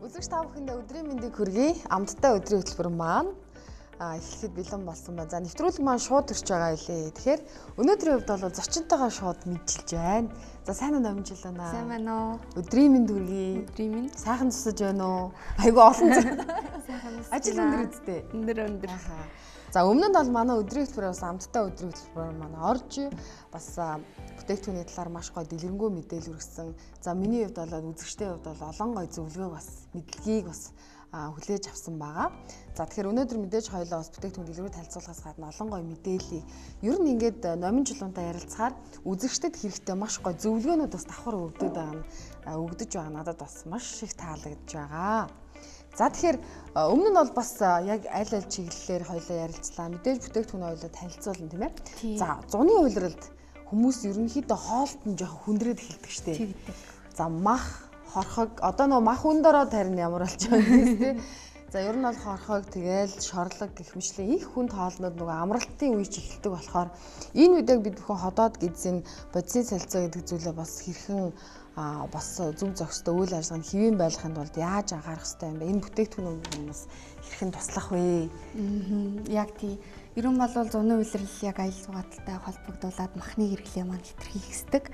Үзэгч та бүхэндээ өдрийн мэндийг хүргэе. Амттай өдрийн хөтөлбөр маань эхлэхэд бэлэн болсон байна. За нэвтрүүлэг маань шууд төрж байгаа илээ. Тэгэхээр өнөөдрийн хувьд бол зочинтойгоо шууд мэдчилж байна. За сайн уу намжил байна. Сайн байна уу? Өдрийн мэнд хүргэе. Өдрийн мэнд. Сайхан тусаж байна уу? Айгу олон зүйл. Сайхан тусаж. Ажил өндөр үсттэй. Өндөр. За өмнө нь бол манай өдрийн хөтөлбөр бас амттай өдрийн хөтөлбөр маань орж бас бүтээгдэхүүний талаар маш гоё дэлгэрэнгүй мэдээлэл хүргэсэн. За миний хувьд бол үзэгчдийн хувьд бол олон гоё зөвлөгөө бас мэдлэгийг бас хүлээж авсан байгаа. За тэгэхээр өнөөдөр мэдээж хоёлоо бас бүтээгдэхүүн дэлгэрэнгүй танилцуулахаас гадна олон гоё мэдээллийг ер нь ингээд номин чулуунтай ярилцахаар үзэгчдэд хэрэгтэй маш гоё зөвлөгөөнүүд бас давхар өгдөг байгаа надад бас маш их таалагдж байгаа. За тэгэхээр өмнө нь бол бас яг аль чиглэлээр хоёлоо ярилцлаа. Мэдээж бүтээгдэхүүн хоёлоо танилцуулна тийм ээ. За зуны улиралд хүмүүс ерөнхийдөө хоолтон жоохон хүндрээд эхэлдэг штеп. За мах, хорхог одоо нөгөө мах өндөрөө тарин ямар болж байгаа юм тийм. За ер нь бол хорхог тэгэл шорлог гэх мэтлээ их хүнд хоолнууд нөгөө амралтын үеч эхэлдэг болохоор энэ үед яг бид бүхэн ходоод гэдзэн бодисын солилцоо гэдэг зүйлээ бас хэрхэн бас зөв зохистой үйл ажиллагаанд хэвэн байлгахын тулд яаж анхаарах хэрэгтэй юм бэ? Энэ бүтээгдэхүүнүүд бас хэрхэн туслах вэ? Яг тий. Ерөн бол зуны улирал яг аял зугааталтай холбогдуулаад махны хэрэглээ маань хэтэрхий ихсдэг.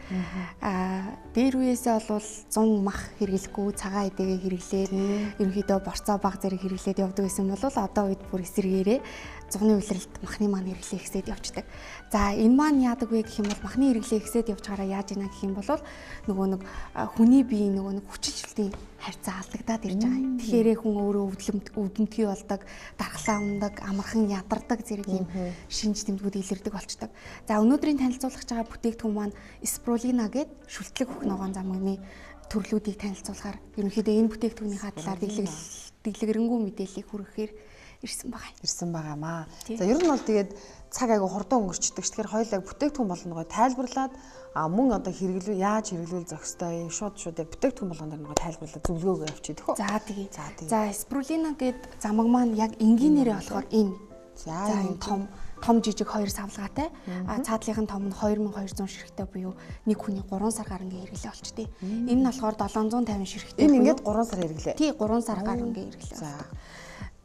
Дээр үеэсээ бол 100 мах хэрэглэхгүй цагаан эдэгээ хэрэглээд ерөнхийдөө борцоо баг зэрэг хэрэглээд явдаг гэсэн бол одоо үед бүр эсэргээрээ зуны улиралд махны маань хэрэглээ ихсээд явждаг. За энэ маань яадаг вэ гэх юм бол махны хэрэглээ ихсээд явж гараа яаж ийна гэх юм бол нөгөө нэг хүний бие нөгөө нэг хүчилжлтийн харьцаа алдагдаад ирж байгаа юм. Тэгэхээр хүн өөрөө өвдөлтгий болдог, дархлаа ундаг, амархан ядардаг зэрэг юм шинж тэмдгүүд илэрдэг болчдаг. За өнөөдрийн танилцуулах байгаа бүтээгдэхүүн маань спирулина гэдэг шүлтлэг хөх ногоон замгны төрлүүдийг танилцуулахаар ерөнхийдөө энэ бүтээгдэхүүнийхаа талаар дэлгэрэнгүй мэдээллийг хүргэхээр ирсэн байгаамаа. За ер нь бол тэгээд цаг айгу хурдан өнгөрчдөг. Тэгэхээр хоёулаа бүтээгдэхүүн болгоно тайлбарлаад мөн одоо хэрэглүү яаж хэрэглүүл зохистой шууд яг бүтээгдэхүүн болгоно нөгөө тайлбарлаад зөвлөгөөгөө явчих тийм үү? За тэгээ. За спирулина гэдэг замаг маань яг энгийнээрээ болохоор энэ. За энэ том жижиг хоёр савлгаатай. Цаадлынх нь том нь 2200 ширхтээ буюу нэг хүний 3 сар гарангийн хэрэглээ болчтой. Энэ нь болохоор 750 ширхтээ. Энэ ингээд 3 сар хэрэглээ. Тий 3 сар гарангийн хэрэглээ болдог.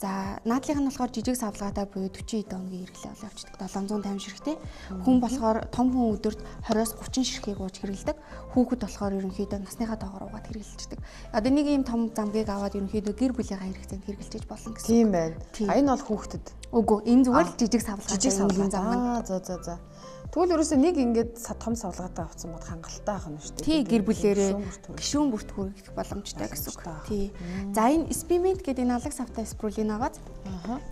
За наадлынх нь болохоор жижиг савлгаатай буюу 40 дооногийн хэрэглээ бол явждаг 750 ширхтээ. Хүн болохоор том хүн өдөрт 20-оос 30 ширхгийг ууж хэрэглэдэг. Хүүхэд болохоор ерөнхийдөө насныхаа тоогоор уугаад хэрэглэждэг. Одоо нэг ийм том замгийг аваад ерөнхийдөө гэр бүлийнхаа хэрэгцээнд хэрэглэж болно гэсэн. Тийм байна. Энэ бол хүүхдэд. Үгүй энэ зүгээр жижиг савлгаатай зам. За. Тэгвэл ерөөсөө нэг ингээд том савлгаатай авсан бод хангалттай байх нь шүү дээ. Тий гэр бүлээрээ гишүүн бүрт хүргэх боломжтой гэсэн үг. Тий. За энэ спимент гэдэг энэ алаг савтай спирулинагааз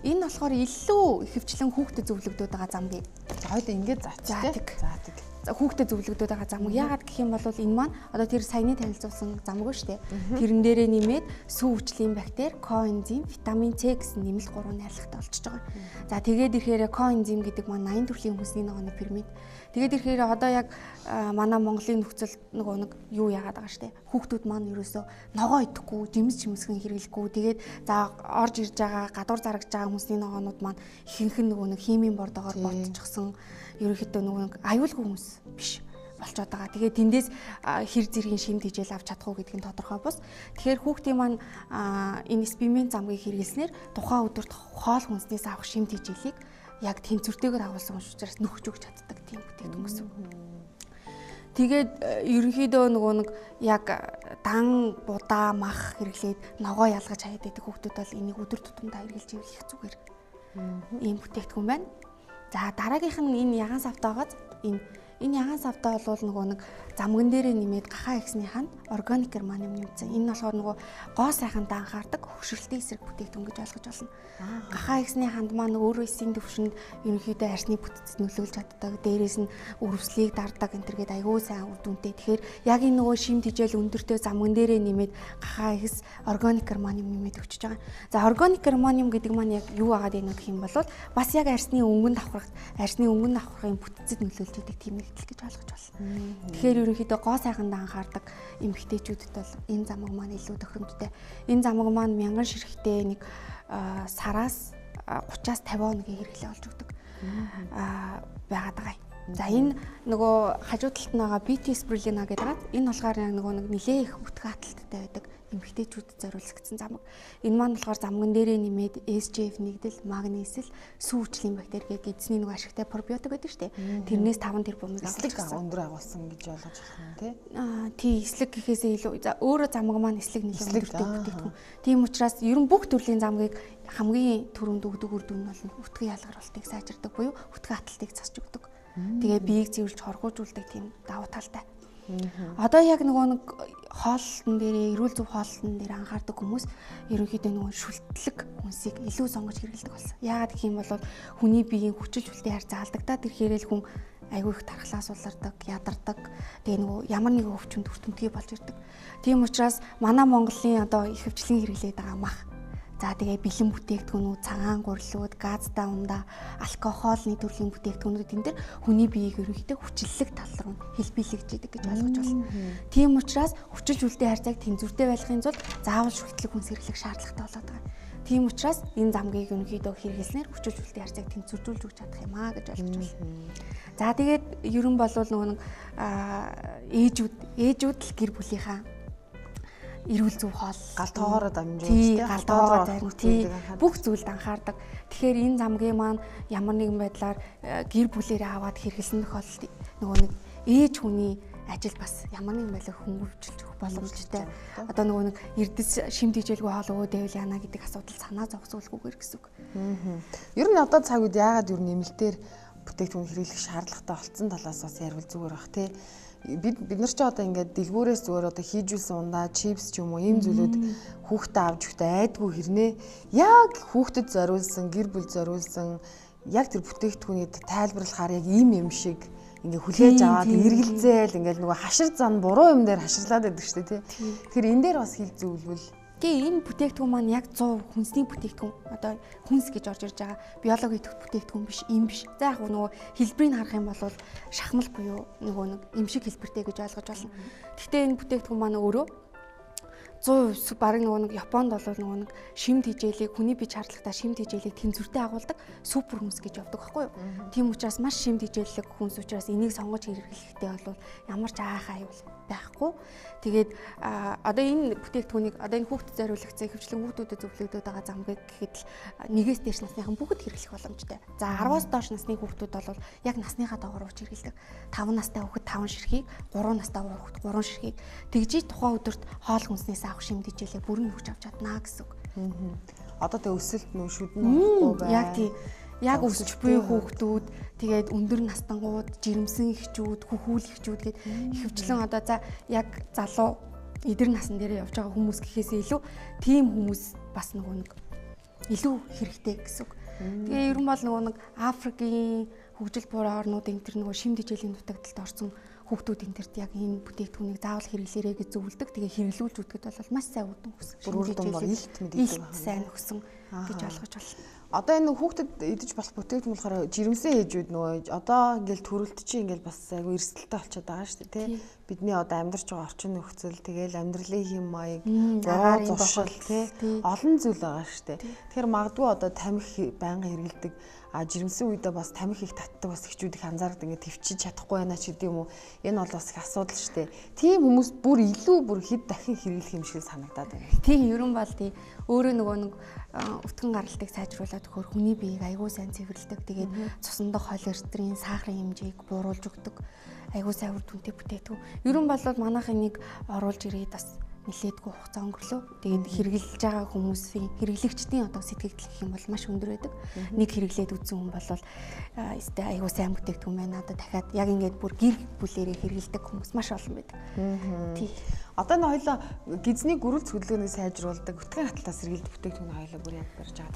энэ болохоор илүү ихэвчлэн хүүхдэд зөвлөгдөд байгаа замгийг. За хоёул ингээд заацдаг. За хүүхдэд зөвлөгдөд байгаа замаг. Яагаад гэх юм бол энэ маань одоо тэр саяны танилцуулсан замаг шүү дээ. Тэрэн дээрээ нэмээд сүв хүчлийн бактери, коэнзим, витамин С гэсэн нэмэлт 3 найрлагатай болчихж байгаа. За тэгээд ирэхээр коэнзим гэдэг маань 80 төрлийн хүнсний ногооны фермент. Тэгээд ирэхээр одоо яг манай Монголын нөхцөл нөгөө нэг юу яагаад байгаа шүү дээ. Хүүхдүүд маань ерөөсөө ногоо идэхгүй, жимсгэн хэрэглэхгүй. Тэгээд за орж ирж байгаа гадуур зарагж байгаа хүнсний ногоонууд маань ихэнх нь нөгөө нэг химийн бордоогоор ботчихсон ерөнхийдөө нөгөө нэг аюулгүй хүмүүс биш болчиход байгаа. Тэгээд тэндээс хэр зэргийн шимт хижээл авч чадах уу гэдг нь тодорхой бус. Тэгэхээр хүүхдийн маань энэ спимент замгийг хэрэглэснээр тухайн өдөрт хоол хүнснээс авах шимт хижээлийг яг тэнцвэртэйгээр агуулсан учраас нөхөж өгч чаддаг тийм бүтээгдэхүүн гэсэн. Тэгээд ерөнхийдөө нөгөө нэг яг дан будаа мах хэрэглээд ногоо ялгаж хаяад байдаг хүүхдүүд бол энийг өдөр тутамдаа хэрэглэж ивэл их зүгээр. Ийм бүтээгдэхүүн байна. За дараагийнх нь энэ ягаан савтаагаас энэ ягаан савтаа бол нөгөө нэг замган дээрээ нэмээд гахаа ихснийх нь органик германиум нэмсэн. Энэ болохоор нөгөө гоо сайхантай анхаардаг хөвшрөлтийн эсрэг бүтээгдэхүүн гэж ойлгож болно. Гахаа ихсний ханд маань өөрөө эсийн төвшөнд ерөнхийдөө арсны бүтцэд нөлөөлж чаддаг. Дээрээс нь өрөвслийг дардаг энэ төргээд аягүй сайн үр дүнтэй. Тэгэхээр яг энэ нөгөө шимт хижээл өндөртэй замган дээрээ нэмээд гахаа ихс органик германиум нэмээд өгчөж байгаа. За органик германиум гэдэг маань яг юу агаад байна гэх юм бол бас яг арсны өнгөнд давхрахын бүтцэд нөлөөлж идэг тийм нэгдэл гэж ойлгож байна. Тэгэхээр ерөнхийдөө гоо сайханд анхаардаг эмэгтэйчүүдэд бол энэ замаг маань илүү тохиромжтой. Энэ замаг маань 1000 ширхтээ нэг сараас 30-аас 50 хоногийн хэрэглээ болж өгдөг. Байгаад байгаа юм. За энэ нөгөө хажуу талд нь байгаа BT spirulina гэдэг. Энэ болохоор нөгөө нэг нэлээ их өтгөө хаталттай байдаг эмэгтэйчүүдэд зориулагдсан замаг. Энэ маань болохоор замган дээрээ нэмээд SJF нэгдэл, магнесил, сүүвчлийн бактери гэдэг эзний нөгөө ашигтай пробиотик байдаг шүү дээ. Тэрнээс 5 тэрбум эслэг өндөр агуулсан гэж ойлгож байна тий. Тий, эслэг гэхээсээ илүү өөрөө замаг маань эслэг нэлээд өндөртэй бүтээгдэхүүн. Тийм учраас ер нь бүх төрлийн замгийг хамгийн түрүүнд өгдөг үр дүн нь бол өтгөө ялгаралтыг сайжирдаг буюу өтгөө хаталтыг засч өгдөг. Тэгээ биеийг цэвэрлж хоргоожуулдаг тийм давуу талтай. Одоо яг нөгөө нэг хоолтон дээрээ эрүүл зөв хоолтон дээр анхаардаг хүмүүс ерөнхийдөө нөгөө шүлтлэг хүнсийг илүү сонгож хэрэглэдэг болсон. Яагаад гэх юм бол хүний биеийн хүчил хүлтэй хар заалдагдаад ирэхээр л хүн айгүй их тархлаас улардаг, ядардаг. Тэгээ нөгөө ямар нэгэн өвчмөд өртөмтгий болж ирдэг. Тийм учраас манай Монголын одоо их хвчлэн хэрэглээд байгаа мах. За тэгээ бэлэн бүтээгдэхүүнүүд, цагаан гурилууд, газтай ундаа, алкоголны төрлийн бүтээгдэхүүнүүд энэ төр хүний биеийг ерөнхийдөө хүчлэлэг тал руу хэлбэлэгж идэг гэж ойлгож байна. Тийм учраас хүчил хүлтэй харьцааг тэнцвэртэй байхын тулд заавал шүтлэг хүнс хэрэглэх шаардлагатай болоод байгаа. Тийм учраас энэ замгийг ерөнхийдөө хэрэглэснээр хүчил хүлтэй харьцааг тэнцвэржүүлж өгч чадах юм аа гэж ойлгож байна. За тэгээд ерөн бол нөгөө нэг ээжүүд л гэр бүлийнхаа эрүүл зөв хоол гал тоогоороо дамжуулж гал тоогоороо зарим бүх зүйлд анхаардаг. Тэгэхээр энэ замгийн маань ямар нэгэн байдлаар гэр бүлээрээ аваад хэрэглэсэн тохиолдолд нөгөө нэг ээж хүний ажил бас ямар нэгэн байдлаар хөнгөвчлж өгөх боломжтой. Одоо нөгөө нэг эрдэс шимт хичээлгүй хоол өгөөд байвал яана гэдэг асуудал санаа зогсуулгүйгээр гэсэн үг. Ер нь одоо цаг үед яагаад ер нь нэмэлтээр бүтээгдэхүүн хэрэглэх шаардлагатай болсон талаас бас ярил зүгээр бах тий. Бид нар ч одоо ингээд дэлгүүрээс зүгээр одоо хийжүүлсэн ундаа чипс ч юм уу ийм зүйлүүд хүүхдэд авч өгтөө айдгүй хэрнээ яг хүүхдэд зориулсан гэр бүл зориулсан яг тэр бүтээгдэхүүний тайлбарлахаар яг ийм шиг ингээ хүлээж аваад эргэлзээл ингээл нөгөө хашир зан буруу юм дээр хаширлаад байдаг шүү дээ тий. Тэгэхээр энэ дээр бас хэл зөвлөвөл энэ бүтээгдэхүүн маань яг 100% хүнсний бүтээгдэхүүн. Одоо хүнс гэж орж ирж байгаа биологийн бүтээгдэхүүн биш, юм биш. За яг нөгөө хэлбэрийг харах юм бол шахмал буюу нөгөө нэг юм шиг хэлбэртэй гэж ойлгож байна. Гэхдээ энэ бүтээгдэхүүн маань өөрөө 100% бараг нөгөө нэг Японд бол нөгөө нэг шимт хичээлийг хүний бие шаардлагатай шимт хичээлийг тэнцвэртэй агуулдаг супер хүнс гэж явдаг байхгүй юу? Тийм учраас маш шимт хичээллэг хүнс учраас энийг сонгож хэрэглэхдээ бол ямар ч аахаа аюул байхгүй. Тэгээд одоо энэ бүтээгдэхүүнийг одоо энэ хүүхдэд зориулагдсан хөвчлэн хүүхдүүдэд зөвлөгдөд байгаа замгийг гэхэд л нэгээс дээш насныхан бүгд хэрэглэх боломжтой. За 10-аас доош насны хүүхдүүд бол яг насныхаа доогуур ууж хэрэглэдэг. 5 настай хүүхэд 5 ширхгийг, 3 настай хүүхэд 3 ширхгийг тэгжиж тухайн өдөрт хоол хүнснээс авах шимт хичээлээ бүрэн өгч авч чадна гэсэн үг. Одоо тэг өсөлт нөө шүдэн болохгүй бай. Яг тийм. Яг өсч буй хүүхдүүд тэгээд өндөр настангууд, жирэмсэн эхчүүд, хөхүүл эхчүүд гээд ихэвчлэн одоо за яг залуу эдэр насан дээр явж байгаа хүмүүс гэхээсээ илүү тийм хүмүүс бас нэг илүү хэрэгтэй гэсэн үг. Тэгээ ер нь бол нэг Африкийн хөгжил буурай орнууд энэ төр нөгөө шимт хичээлийн дутагдалд орсон хүүхдүүд энэ төрт яг энэ бүтээгдэхүүнийг заавал хэрэглээрэй гэж зөвлөдөг. Тэгээ хэрэглүүлж үзэхэд бол маш сайн үр дүн өгсөн. Шимт хичээлийн илт мэдээлэл сайн өгсөн гэж ойлгож байна. Одоо энэ хүүхдэд идэж болох бүтээгдэхүүн болохоор жирэмсэн ээжүүд нөгөө одоо ингээл төрөлт чи ингээл бас айгүй эрсдэлтэй болчиход байгаа шүү дээ тий. Бидний одоо амьдарч байгаа орчин нөхцөл тэгээл амьдралын хэм маяг, гоо зуршил тий олон зүйл байгаа шүү дээ. Тэгэхээр магадгүй одоо тамхи байнга хэрэгэлдэг жирэмсэн үедээ бас тамхи их татдаг бас эхчүүд их анзаардаг ингээд төвчиж чадахгүй байна ч гэдэг юм уу. Энэ бол бас их асуудал шүү дээ. Тийм хүмүүс бүр илүү бүр хэд дахин хэрэглэх юм шиг санагдаад байна. Тийм ерөн бол тий өөрөө нөгөө нэг өтгөн гаралтыг сайжруулад өгөхөөр хүний биеийг аягүй сайн цэвэрлэдэг. Тэгээд цусндах холестерин, сахарын хэмжээг бууруулж өгдөг. Аягүй сайн үр дүнтэй бүтээгдэхүүн. Ерөн бол манайх энийг оруулж ирээд бас нэлээдгүй хугацаа өнгөрлөө. Тэгээд хэрэглэж байгаа хүмүүсийн хэрэглэгчдийн одоо сэтгэл гэх юм бол маш өндөр байдаг. Нэг хэрэглээд үзсэн хүн бол өстэй аягүй сайн бүтээгдэхүүн байна. Одоо дахиад яг ингээд бүр гэр бүлээрээ хэрэглэдэг хүмүүс маш олон байдаг. Тий. Одоо энэ хоёлоо гизний гөрөл цэглэлийг сайжруулдаг өтгөн хатлаас сэргийлд бүтээгдэхүүн хоёлоо бүр яг барьж байгаа.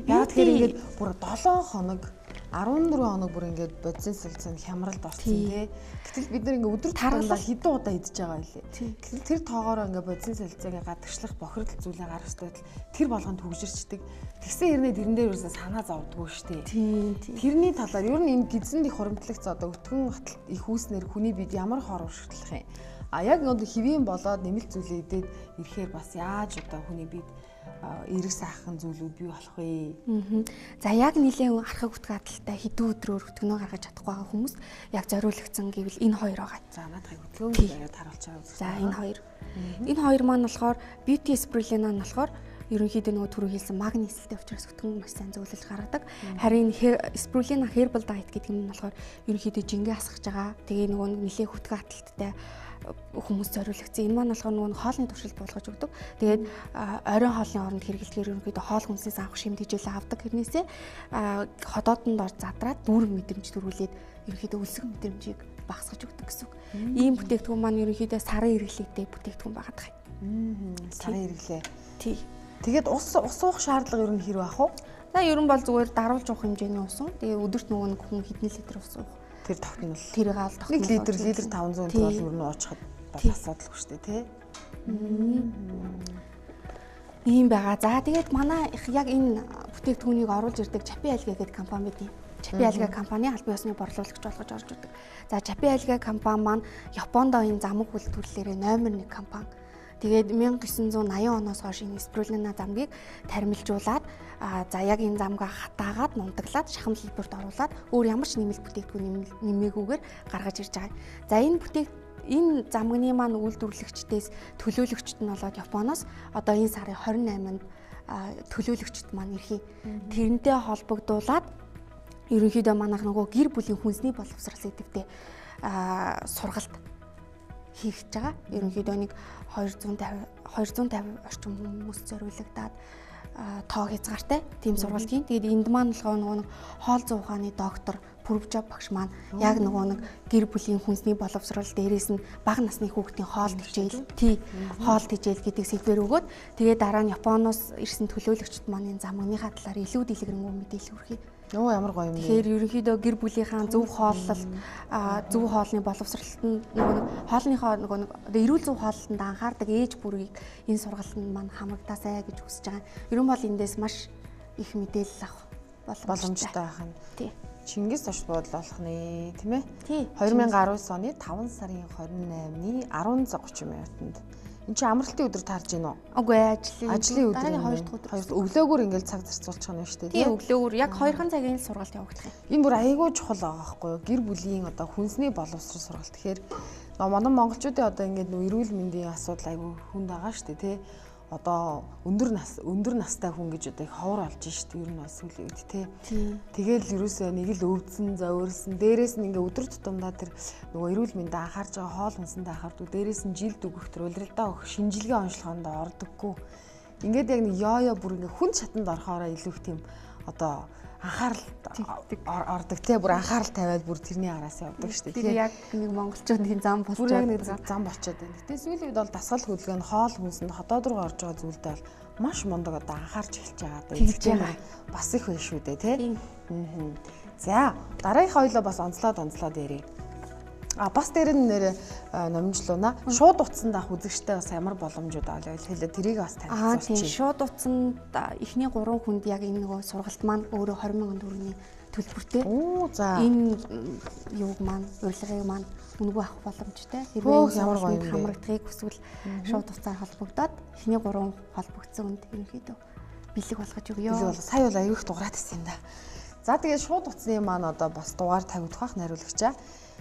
Яг тэгэхээр ингээд бүр 7 хоног 14 хоног бүр ингээд бодисын сэлцэн хямралд орсон тий. Гэтэл бид нар ингээд өдөр тутамдаа хэдэн удаа идэж байгаа байлээ. Гэтэл тэр тоогоороо ингээд бодисын сэлцээгээ гадагшлах бохирдол зүйлээ гарах хэрэгтэй тэр болгонд хөгжирчдэг. Тэгсэн хэрнээ тэрэн дээр юусэн санаа зовдгоо штэ. Тэрний талаар ер нь энэ гизэнд их хоримтлагц одоо өтгөн хаталт их үүснэр хүний бид ямар хор уршигдлах юм. Яг одоо хэвийн болоод нэмэлт зүйлээ идээд ирэхээр бас яаж одоо хүний бид эрэг сайхан зүйлүүд бий болох вэ? За яг нэлээд архаг утга хадалтай хэдэн өдрөөр өтгөнөө гаргаж чадахгүй байгаа хүмүүс яг зориулагдсан гэвэл энэ хоёр байгаа. За наадхыг хөдөлгөөн яриад харуулж байгаа үзэх. За энэ хоёр. Энэ хоёр маань болохоор Beauty Spirulina нь болохоор ерөнхийдөө нөгөө түрүү хэлсэн магнисэлтэй учраас өтгөн маш сайн зөвлөж гаргадаг. Харин Spirulina Herbal Diet гэдэг нь болохоор ерөнхийдөө жингээ асгаж байгаа. Тэгээ нөгөө нэлээд хөтгөн хаталттай хүмүүс зориулагдсан. Энэ маань болохоор нөгөө хоолны туршилт болгож өгдөг. Тэгээд оройн хоолны оронд хэрэглэхээр ерөнхийдөө хоол хүнсээс авах шимтгийжэл авдаг. Тэрнээсээ ходоодонд ор задраад дүүрэн мэдрэмж төрүүлээд ерөнхийдөө өлсгөн мэдрэмжийг багасгаж өгдөг гэсэн үг. Ийм бүтээгдэхүүн маань ерөнхийдөө сарын хэрэглээтэй бүтээгдэхүүн байгаа. Сарын хэрэглээ. Тий. Тэгээд ус уух шаардлага ер нь хэрэг ах уу? За ер нь бол зүгээр даруулж уух хэмжээний ус уу. Тэгээ өдөрт нөгөө нэг хүн хэдэн литр ус уух. Тэр тогтнол. Тэрийг аал тогтнол. 1 литр 500 төгрөг бол ер нь уучхад бол асуудалгүй шүү дээ, тий. Ийм байгаа. За тэгээд манай яг энэ бүтээгдэхүүнийг оруулж ирдэг Чапи Альга гэдэг компани байдیں۔ Чапи Альга компани албан ёсны борлуулагч болгож орж ирдэг. За Чапи Альга компани маань Японд энэ замаг үйлдвэрлэлээр номер 1 компани. Тэгээд 1980 оноос хойш энэ Spirulina замгийг тармилжуулаад за яг энэ замгаа хатаагаад нундаглаад шахам хэлбэрт оруулаад өөр ямар ч нэмэлт бүтээгдэхүүн нэмээгүйгээр гаргаж ирж байгаа. За энэ замгны маань үйлдвэрлэгчдээс төлөөлөгчд нь болоод Японоос одоо энэ сарын 28-нд төлөөлөгчд маань ирэх. Тэрнтэй холбогдуулаад ерөнхийдөө манайх нөгөө гэр бүлийн хүнсний боловсрал сэдвтэй сургалт хийх гэж байгаа. Ерөнхийдөө нэг 250 орчим хүмүүс зориулагдаад тоо хязгаартай тийм сургалт хийн. Тэгээд энд маань нөгөө хоол зүйн ухааны доктор Пүрвжа багш маань яг нөгөө нэг гэр бүлийн хүнсний боловсрал дээрээс нь бага насны хүүхдийн хоол тэжээл, хоол тэжээл гэдэг сэдвээр өгөөд тэгээд дараа нь Японоос ирсэн төлөөлөгчд маань энэ замгныхаа талаар илүү дэлгэрэнгүй мэдээлэл хүргэе. Йоо ямар гоё юм бэ. Тэгэхээр ерөнхийдөө гэр бүлийнхаа зөв хооллолт, зөв хоолны боловсролтод хоолныхоо эрүүл зөв хооллолтод анхаардаг ээж бүрийг энэ сургалтанд маань хамрагдаасай гэж хүсэж байгаа. Ерөн бол эндээс маш их мэдээлэл авах боломжтой байх нь. Тий. Чингис зочд болох нэ, тийм ээ? Тий. 2019 оны 5 сарын 28-ны 10:30 минутанд. Энд чи амралтын өдөр таарж гин үү? Үгүй ажлын өдөр. Дараагийн 2 дахь өдөр. Өглөөгөр ингээл цаг зарцуулчих нь шүү дээ. Тий, өглөөгөр яг 2 цагийн сургалт явагдах юм. Энэ бүр айгүй чухал байгаа байхгүй юу? Гэр бүлийн одоо хүнсний боловсрол сургалт. Тэгэхээр манай монголчуудын одоо ингээд эрүүл мэндийн асуудал айгүй хүнд байгаа шүү дээ, тий. Одоо өндөр настай хүн гэж одоо их ховор олж шүү дээ. Ер нь бас сүүлийн үед тий. Тэгэл ерөөсөө нэг л өвдсөн, зовирлсон. Дээрээс нь ингээ өдөр тутамдаа тэр нөгөө эрүүл мэндэд анхаарж байгаа хоол хүнсэндээ анхаардаг. Дээрээс нь жилд өгөх тэр улиралдаа өгөх шинжилгээ онцлогоонд ордоггүй. Ингээд яг нэг ёо бүр ингээ хүн чатанд орохоороо илүү их тийм одоо анхаарал ордог те бүр анхаарал тавиад бүр тэрний араас явдаг шүү дээ. Тэгэхээр яг нэг монголчуудын зам болчиход бүр яг нэг зам болчиход байна. Гэтэ сүүлийн үед бол дасгал хөдөлгөөнд хоол хүнсэнд хотоод руу орж байгаа зүйлдээ бол маш мундаг одоо анхаарч эхэлж байгаа. Одоо эзэмшээ бас их байна шүү дээ те. За дараагийнхаа хоёлоо бас онцлоод ярив. Бас дээр нь нэр номжлууна. Шууд утсанд авах үзэгчтэй бас ямар боломжууд аа хэлээ тэрийг бас танилцуулчих. Тийм шууд утсанд эхний 3 хүнд яг энэ нөгөө сургалт маань өөрөө 20,000 төгрөгийн төлбөртэй. За энэ юуг маань урилгыг маань үнэгүй авах боломжтой. Хэрвээ ямар гоё юм хамрагдахыг хүсвэл шууд утсаар холбогдоод эхний 3 холбогдсон үнд ерөнхийдөө бэлэг болгож өгье. Сая бол аюух дугаараад ирсэн юм да. За тэгээд шууд утасны маань одоо бас дугаар тавигдах бах найруулагчаа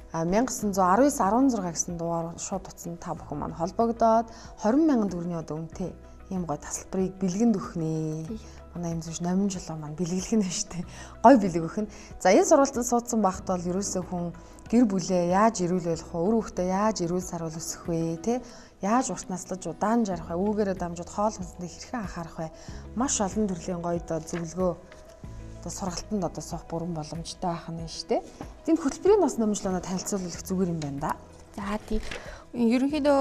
1919-16 гэсэн дугаар шууд утсанд та бүхэн маань холбогдоод 20,000 төгрөгийн одоо үнэтэй ийм гоё тасалбарыг бэлгэнд өгөх нэ. Манай юм зүш номжлоо маань бэлгэлэх нь шүү дээ. Гоё бэлэг өгөх нь. За энэ сургалтанд суудсан багт бол ерөөсөө хүн гэр бүлээ яаж эрүүлэх вэ? Өр хүүхдээ яаж эрүүл сарвал өсгөх вэ? Тэ? Яаж урт наслаж удаан жарах вэ? Үүгээрээ дамжууд хоол хүнсэндээ хэрхэн анхаарах вэ? Маш олон төрлийн гоё зөвлөгөө одоо сургалтанд одоо суух бүрэн боломжтой байх нь шүү дээ. Тийм хөтөлбөрийн бас номжлооноо танилцуулах зүгээр юм байна да. За тийм. Ерөнхийдөө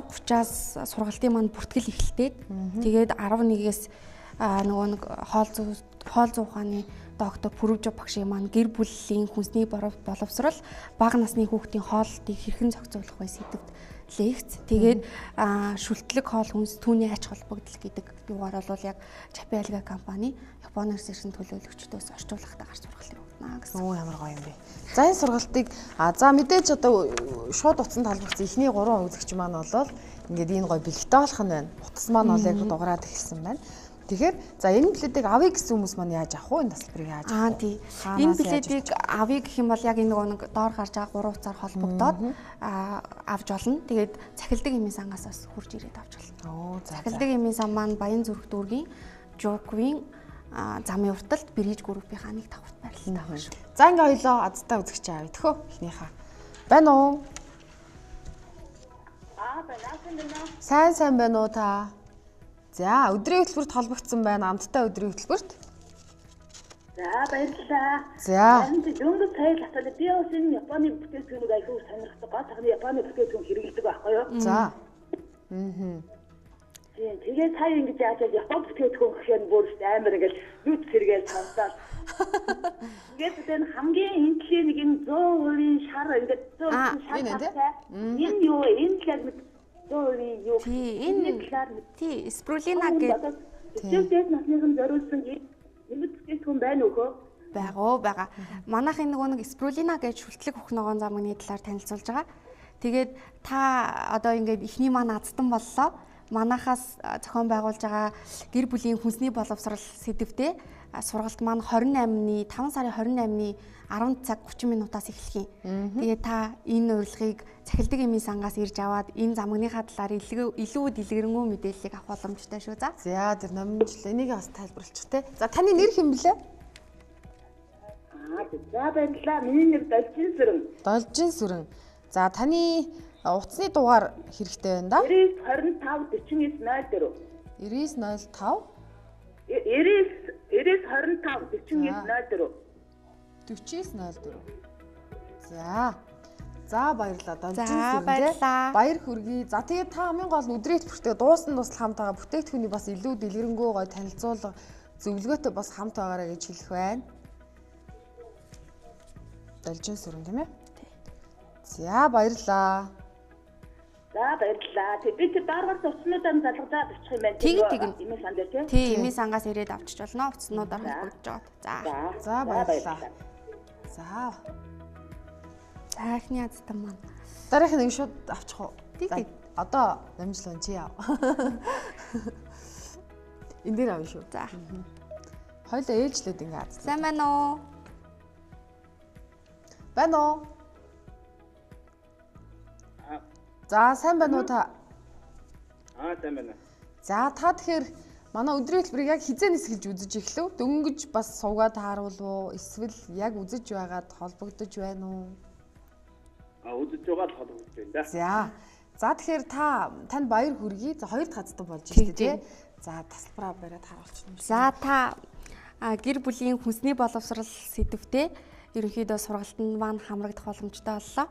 10:30-аас сургалтын маань бүртгэл эхэлтээд тэгээд 11-ээс нөгөө нэг хоол зүйн ухааны доктор Пүрвжа багшийн маань гэр бүлийн хүнсний боловсрал бага насны хүүхдийн хоолтыг хэрхэн зохицуулах вэ сэдвт лекц. Тэгээд шүлтлэг хоол хүнс түүний ач холбогдол гэдэг юугаар бол яг Чапи Альга компани Японоос ирсэн төлөөлөгчдөөс орчуулгатай гарч сургалт явуулна гэсэн. Ямар гоё юм бэ. За энэ сургалтыг за мэдээж одоо шууд утсанд холбогдсон эхний 3 үзэгч маань бол ингээд энэ гоё бэлгтэй болох нь байна. Утас маань бол яг дугаараад эхэлсэн байна. Тэгэхээр за энэ билетийг авъя гэсэн хүмүүс маань яаж авах вэ? Энэ тасалбарыг яаж авах вэ? Тий. Энэ билетийг авъя гэх юм бол яг энэ нэг доор гарч байгаа 3 хугацаар холбогдоод авч болно. Тэгээд цахилдаг эмийн сангаас бас хурж ирээд авч болно. Цахилдаг эмийн сан маань Баян зүрх дүүргийн Жуковын замын урталт Бэрэж группийнхаа нэг давхарт байрлалтай байгаа шүү. За ингээ хоёлоо азтай үзэгч аав идэх үү? Эхнийхээ. Байна уу? Сайн байна уу та? За, өдрийн хөтөлбөрт холбогдсон байна. Амттай өдрийн хөтөлбөрт. За, баярлалаа. За. Дөнгөж сая л асуулаа. Би бас энэ Японы бүтээгдэхүүнийг аягүй сонирхдаг. Гол нь Японы бүтээгдэхүүн хэрэглэдэг байхгүй юу? За. Тийм. Тэгээд сая ингэж яачаад Японы бүтээгдэхүүн гэхээр бүр амар ингэж нүд сэргээл сонсоод. Тэгээд энэ хамгийн энэлийн нэг энэ 100% шар ингэж 100% шар тавтай. Энэ юу? Энэ л яг юу? Тий, спрулина гэдэг. Тэгээд насныхан зориулсан нэмэлт бүтээгдэхүүн байна уу хөө? Байгаа. Манайхын нэг спрулина гэж шүлтлэг хөх ногоон замгийн талаар танилцуулж байгаа. Тэгээд та одоо ингээд ихний маань азтан боллоо. Манайхаас зохион байгуулж байгаа гэр бүлийн хүнсний боловсрал сэдвтэ сургалт маань 28-ны 5 сарын 28-ны 10 цаг 30 минутаас эхлэх юм. Тэгээд та энэ урилгыг цахилдаг эмийн сангаас ирж аваад энэ замгныхаа талаар илүү дэлгэрэнгүй мэдээллийг авах боломжтой шүү. За тэр номжл энийг бас тайлбарлчих те. За таны нэр хэн блэ? За баярлалаа. Миний нэр Должин Сүрэн. Должин Сүрэн. За таны утасны дугаар хэрэгтэй байна да? 9025 4904. 9025 9025 4904. За баярлалаа. Должин Сүрэн. баярлалаа. Баяр хүргэе. За тэгээд та хамгийн гол нь өдрийн хөтөлбөртөө дуусна тусал хамт байгаа бүтээгдэхүүний бас илүү дэлгэрэнгүй гой танилцуулга зөвлөгөөтэй бас хамт байгаарай гэж хэлэх байна. Должин Сүрэн тийм ээ? За баярлалаа. За баярлалаа. Би тэр дараагаас уцснуудаа залгадаад очих юм байна. Эмийн сан дээр тийм. Тий, эмийн сангаас ирээд авчиж болно. Уцснуудаар холбогдож байгаа. За баярлалаа. За. Цаахны азтан маань. Дараах нэг шууд авчих уу? Тий. Одоо намжлаа чи яав. Энд дээр авна шүү. За. Хоёлаа ээлжлээд ингээ аз. Сайн байна уу? Байна уу? За сайн байна уу та? Сайн байна. За та тэгэхээр манай өдрийн хөтөлбөрийг яг хизээнээс эхэлж үзэж эхлэв. Дөнгөж бас суугаад тааруул уу? Эсвэл яг үзэж байгаад холбогдож байна уу? Үзэж байгаа л холбогдож байна да. За тэгэхээр танд баяр хүргэе. За хоёр дахь хацдаг болж байна тийм. За тасалбараа бариад харуулчихна. За та гэр бүлийн хүнсний боловсрал сэдвтэ ерөнхийдөө сургалтанд маань хамрагдах боломжтой боллоо.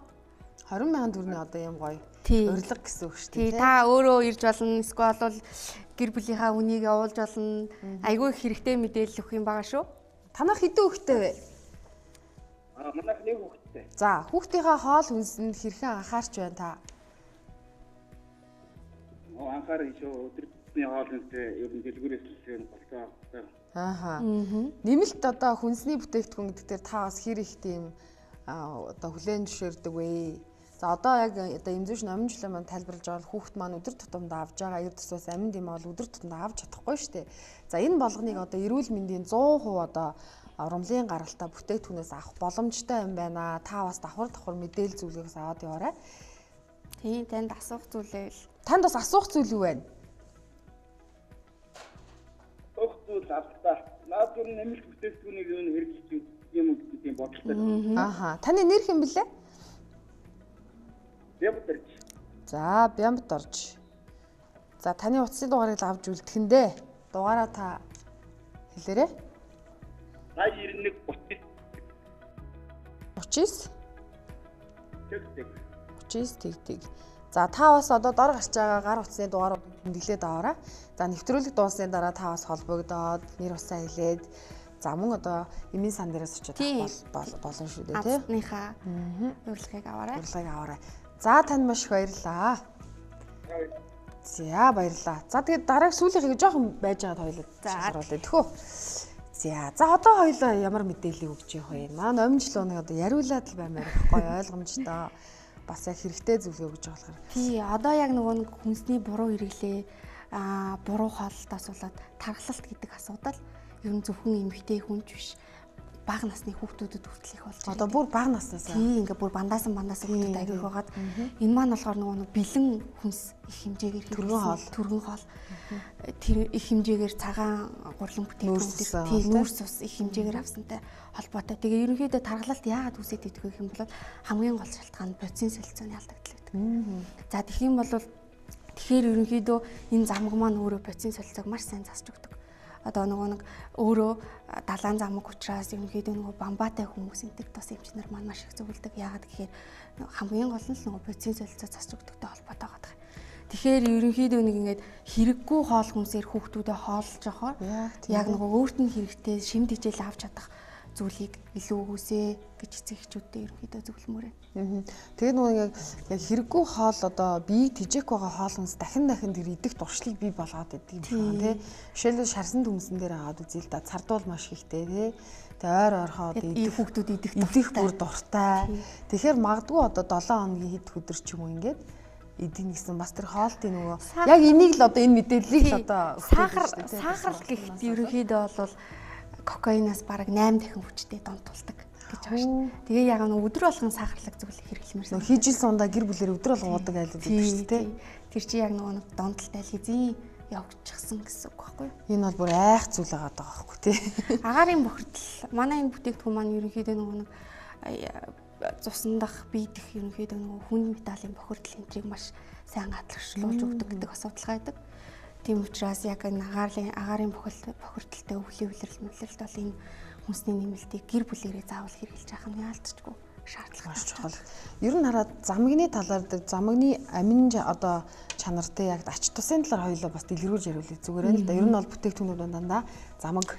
20,000 төгрөгийн одоо юм гоё. Урилга гэсэн үг шүү дээ. Та өөрөө ирж болно. Эсвэл бол гэр бүлийнхаа үнийг явуулж болно. Айгүй их хэрэгтэй мэдээлэл өгөх юм байгаа шүү. Танах хэдэн хүүхэдтэй вэ? Манайх нэг хүүхэдтэй. За, хүүхдийнхаа хоол хүнсэнд хэрхэн анхаарч байна та? Анхаар шүү. Өдрийн хоол хүнсээ ер нь дэлгүүрээс нь болтоо. Нэмэлт одоо хүнсний бүтээгдэхүүн гэдэг дээр та бас хэр их тийм одоо хүлээн зөвшөөрдөг вэ? За одоо яг одоо эмзүүш номжлоо маань тайлбарлаж байгаа хүүхэд маань өдөр тутамд авж байгаа эрд төсөөс аминд юм бол өдөр тутамд авч чадахгүй шүү дээ. За энэ болгоныг одоо эрүүл мэндийн 100% одоо урамлын гаралтай бүтээгдэхүүнээс авах боломжтой юм байна. Та бас давхар мэдээлэл зүйлээс аваад яваарай. Тийм, танд асуух зүйлээ. Танд бас асуух зүйл юу байна? Асуух зүйл авалтаа. Наад юу нэмэлт бүтээгдэхүүнийг хэрэглэж юм гэдэг юм бодлоо. Таны нэр хэн блэ? Бямбарж. За, Бямбарж. За, таны утасны дугаарыг авч үлдэхэндээ. Дугаараа та хэлээрэй. 39 39 За, та бас одоо дор гарч байгаа гар утасны дугаарыг тэмдэглээд аваарай. За, нэвтрүүлэг дууссаны дараа та бас холбогдоод нэр усаа хэлээд за мөн одоо эмийн сан дээрээс очиж болно шүү дээ тий. Азтныхаа урилгыг аваарай. За танд маш их баярлалаа. За баярлалаа. За тэгээд дараах сүүлийнхээ жоохон байж байгаад хоёлоо шалгаруулъя тэхүү. За одоо хоёлоо ямар мэдээлэл өгч явах вэ? Манай номжлоо нэг одоо яриулаад л баймаар гоё ойлгомжтой. Бас яг хэрэгтэй зүйлээ өгж байгаа болохоор. Тий, одоо яг нөгөө нэг хүнсний буруу хэрэглээ буруу хооллолтоос болоод тархалт гэдэг асуудал ер нь зөвхөн эмэгтэй хүн биш бага насны хүүхдүүдэд хүртэл их болж байна. Одоо бүр бага наснаас. Тийм ингээ бүр бандаасан хүүхдүүд аяг их байгаад энэ маань болохоор нөгөө бэлэн хүнс их хэмжээгээр түргэн хоол тэр их хэмжээгээр цагаан гурлан бүтээгдэхүүн тийм нүүрс ус их хэмжээгээр авсантай холбоотой. Тэгээ ерөнхийдөө тархалт яагаад үүсээд идэх вэ гэм бол хамгийн гол шалтгаан бодисын солилцооны алдагдал гэдэг. За тэгэх юм бол тэгэхээр ерөнхийдөө энэ замг маань өөрөө бодисын солилцоог маш сайн засч өгдөг. Одоо нэг өөрөө далайн замаг учраас ерөнхийдөө нөгөө бамбаатай хүмүүс энэ төр тос эмчнэр маань маш их зөвлөдөг. Яагаад гэхээр хамгийн гол нь нөгөө бодисын солилцоо засч өгдөгтэй холбоотой байгаа. Тэгэхээр ерөнхийдөө нэг ингээд хэрэггүй хоол хүнсээр хүүхдүүдэд хооллож явахаар яг нөгөө өөрт нь хэрэгтэй шимт хичээл авч чадах зүйлийг илүү өгөөсэй гэж эцэг эхчүүдтэй ерөнхийдөө зөвлөмөр байна. Тэгээ нөгөө яг хэрэггүй хоол одоо биеийг тэжээх байгаа хоол хүнс дахин тэр идэх дуршлыг бий болгоод идэг юм байна тий. Жишээлбэл шарсан төмсөн дээр аваад үзээ л да цардуул маш ихтэй тий. Тэгээ ойр орхоод идэх хүүхдүүд идэх бүр дуртай. Тэгэхээр магадгүй одоо 7 хоногийн хэд өдөр ч юм уу ингээд эдийн гэсэн бас тэр хоолтын нөгөө яг энийг л одоо энэ мэдээллийг л одоо сахар гэхэд ерөнхийдөө бол кокаинаас бараг 8 дахин хүчтэй донт тулдаг гэж байгаа шүү дээ. Тэгээ яг нэг өдөр болгон сахарлаг зүйлийг хэрэглэмээрсэн. Хийжил сундаа гэр бүлээр өдөр болгон уудаг айлууд байдаг шүү дээ. Тэр чи яг нэг донтолтой хизээ явчихсан гэсэн үг байхгүй юу? Энэ бол бүр айх зүйл байгаа байхгүй тий. Агаарын бохирдол манай энэ бүтээгдэхүүн маань ерөнхийдөө нэг цусндах биедэх ерөнхийдөө нэг хүнд металлын бохирдол энтрийг маш сайн гадлагшлуулж өгдөг гэдэг асуудалгаа байдаг. Тийм учраас яг энэ агаарын бохирдолтой өвлийн үлрэл мөлөлт бол энэ хүнсний нэмэлтийг гэр бүлээрээ заавал хэрэгжилж авах нь яалтчгүй шаардлага маш чухал. Ер нь хараад замгны талаар замгны амин одоо чанартай яг ач тусын талаар хоёулаа бас дэлгэрүүлж яриулъя зүгээр л да. Ер нь бол бүтээгдэхүүнүүд дандаа замг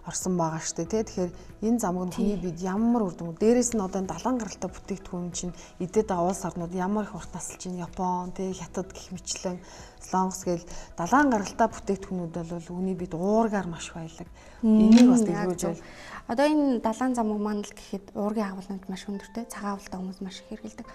орсон байгаа шүү дээ тий. Тэгэхээр энэ замг нь хүний бид ямар үр дүн дээрээс нь одоо далайн гаралтай бүтээгдэхүүн чинь эдэд улс орнууд ямар их урт насалж байна. Япон тий, Хятад гэх мэтлэн Солонгос гээл далайн гаралтай бүтээгдэхүүнүүд бол үүний бид уургаар маш баялаг. Энийг бас дэлгэрүүлж байл. Одоо энэ далайн замг маань л гэхэд уургийн агуулмж маш өндөртэй, цагаан авалтай хүмүүс маш их хэрэглэдэг.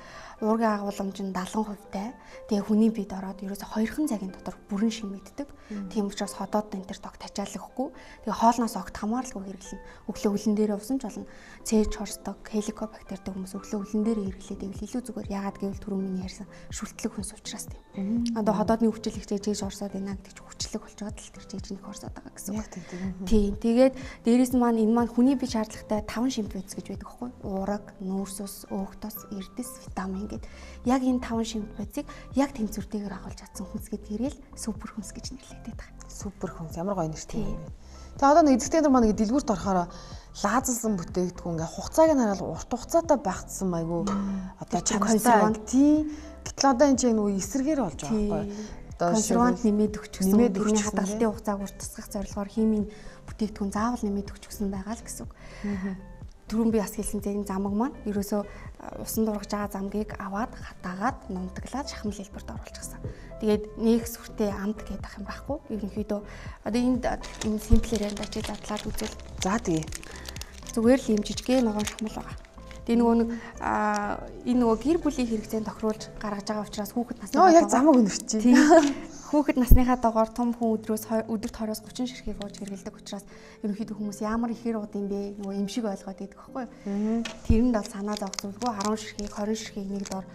Уургийн агуулмж нь 70% тай. Тэгээ хүний бид ороод ерөөсө 2хан цагийн дотор бүрэн шимэгддэг. Тийм учраас ходоод энэ төр тог тачаалахгүй. Тэгээ хоолноос огт хамааралгүй хэрэглэнэ. Өглөө үлэн дээрээ усан ч болно. Цээж хорсдог, хеликобактертэй хүмүүс өглөө үлэн дээрээ хэрэглээд ивэл илүү зүгээр. Яагаад гэвэл түрүүний ярьсан шүлтлэг хүнс учраас тийм. Одоо ходоодны хүчил их чээж орсоод байна гэдэг чинь хүчлэг болчиход л тэр чээж нэг орсоод байгаа гэсэн үг. Тийм. Тэгээд дээрээс нь маань энэ маань хүний бие шаардлагатай 5 шимт байдс гэж байдаг байхгүй. Уураг, нүүрс ус, өөхтос, эрдэс, витамин гэд. Яг энэ 5 шимт байдсыг яг тэнцвэртэйгээр агуулж чадсан хүнс гэдгээрэл супер хүнс гэж нэрлэгдээд байгаа. Супер хүнс ямар гоё нэртэй юм бэ. Тэгээ одоо нэг эзэгтэй нар маань нэг дэлгүүрт орохоор лаазалсан бүтээгдэхүүн ингээ хугацааг нь хараад урт хугацаатай багтсан айгу одоо чанартай тий. Гэтэл одоо энэ чинь нөгөө эсэргээр болж байгаа байхгүй. Консервант нэмээд өгч гэсэн. Бидний хадгалтын хугацааг урт тусгах зорилгоор химийн бүтээгдэхүүн заавал нэмээд өгч гэсэн байгаа л гэсэн үг. Түрүүн би бас хэлсэн зэгийн замг маань ерөөсөө усан дургаж байгаа замгийг аваад хатаагаад нунтаглаад шахмал хэлбэрт оруулчихсан. Тэгээд нэг сүртэй амт гэдэг ах юм байхгүй. Ерөнхийдөө одоо энэ симплэр энэ чи задлаад үзвэл за тэгээ зүгээр л юм жижигхэн ногоон шахмал байгаа. Тэгээ энэ нөгөө гэр бүлийн хэрэгцээнд тохируулж гаргаж байгаа учраас хүүхэд насныхаа яг замаг өнөрч чинь. Хүүхэд насныхаа доогоор том хүн өдөрт 20-оос 30 ширхгийг ууж хэрэглэдэг учраас ерөнхийдөө хүмүүс ямар ихэр ууд юм бэ нөгөө юм шиг ойлгоод байдаг байхгүй юу? Тэрэнд бол санаа зовх зүйлгүй 10 ширхгийг 20 ширхгийг нэг дор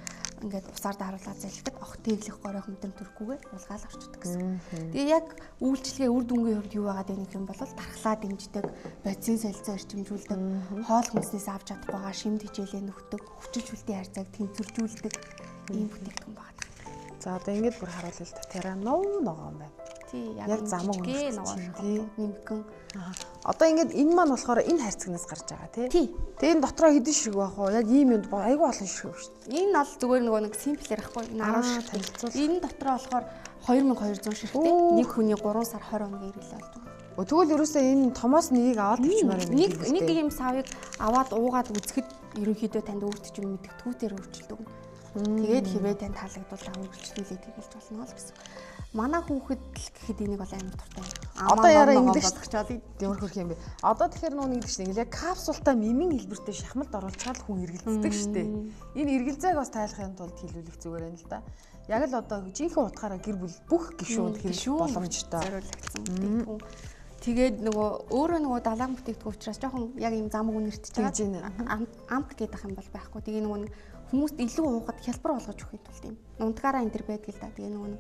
ингээд усаар даруулаад залхидаг огт тэглэх горойх мэдрэмж төрөхгүйгээр улгаал орчдөг гэсэн. Тэгээ яг үйлчлэгээ үр дүнгийн хувьд юу байгаад байна юм бол тархлаа дэмждэг, бодисын солилцоо эрчимжүүлдэг, хоол хүнснээс авч чадах байгаа шимт хичээлээ нөхдөг, хүчил хүлтийн харьцааг тэнцвэржүүлдэг ийм бүтээгдэхүүн байна. За одоо ингэж бүр харуулъя л та. Теранов ногоон байна. Тий, яг замаг ногоон шахал нэмгэн. Одоо ингэж энэ маань болохоор энэ хайрцагнаас гарч байгаа тий. Тэгээ энэ дотроо хэдэн ширхэг байх вэ? Яг ийм юм айгүй олон ширхэг шүү дээ. Энэ бол зүгээр нөгөө нэг симплэр ахгүй. Энэ 10 ширхэг. Энэ дотроо болохоор 2200 ширхэгтэй. Нэг хүний 3 сар 20 хоногийн хэрэглээ болж байгаа. Тэгвэл ерөөсөө энэ томоос нэгийг аваад тавьчмаар юм. Нэг ийм савыг аваад уугаад үзэхэд ерөнхийдөө танд өөрт ч юм мэдгэдэггүйгээр өөрчлөлт өгнө. Тэгээд хэвээ тань таалагдвал үргэлжлүүлээд хэлж болно л гэсэн. Манай хүүхэд л гэхэд энийг бол амар дуртай. Одоо яараа ингэдэгчээд тиймэрхүү юм бэ. Одоо тэгэхээр нөө нэг чинь яг капсултай мимийн хэлбэртэй шахмалд оруулчаад хүн эргэлздэг штэ. Энэ эргэлзээг бас тайлахын тулд хэлүүлэх зүгээр юм л да. Яг л одоо жинхэнэ утгаараа гэр бүл бүх гишүүнд хэлэх боломжтой. Зориулагдсан. Тэгээд нөгөө өөрөө нөгөө далайн бүтээгдэхүүн учраас жоохон яг юм замаг үнэртэж байгаа. Амт гэдэг юм бол байхгүй. Тэгээ нөгөө хүмүүст илүү уухад хялбар болгож өгөх тулд юм. Унтгаараа энэ төр байдаг л да. Тэгээ нөгөө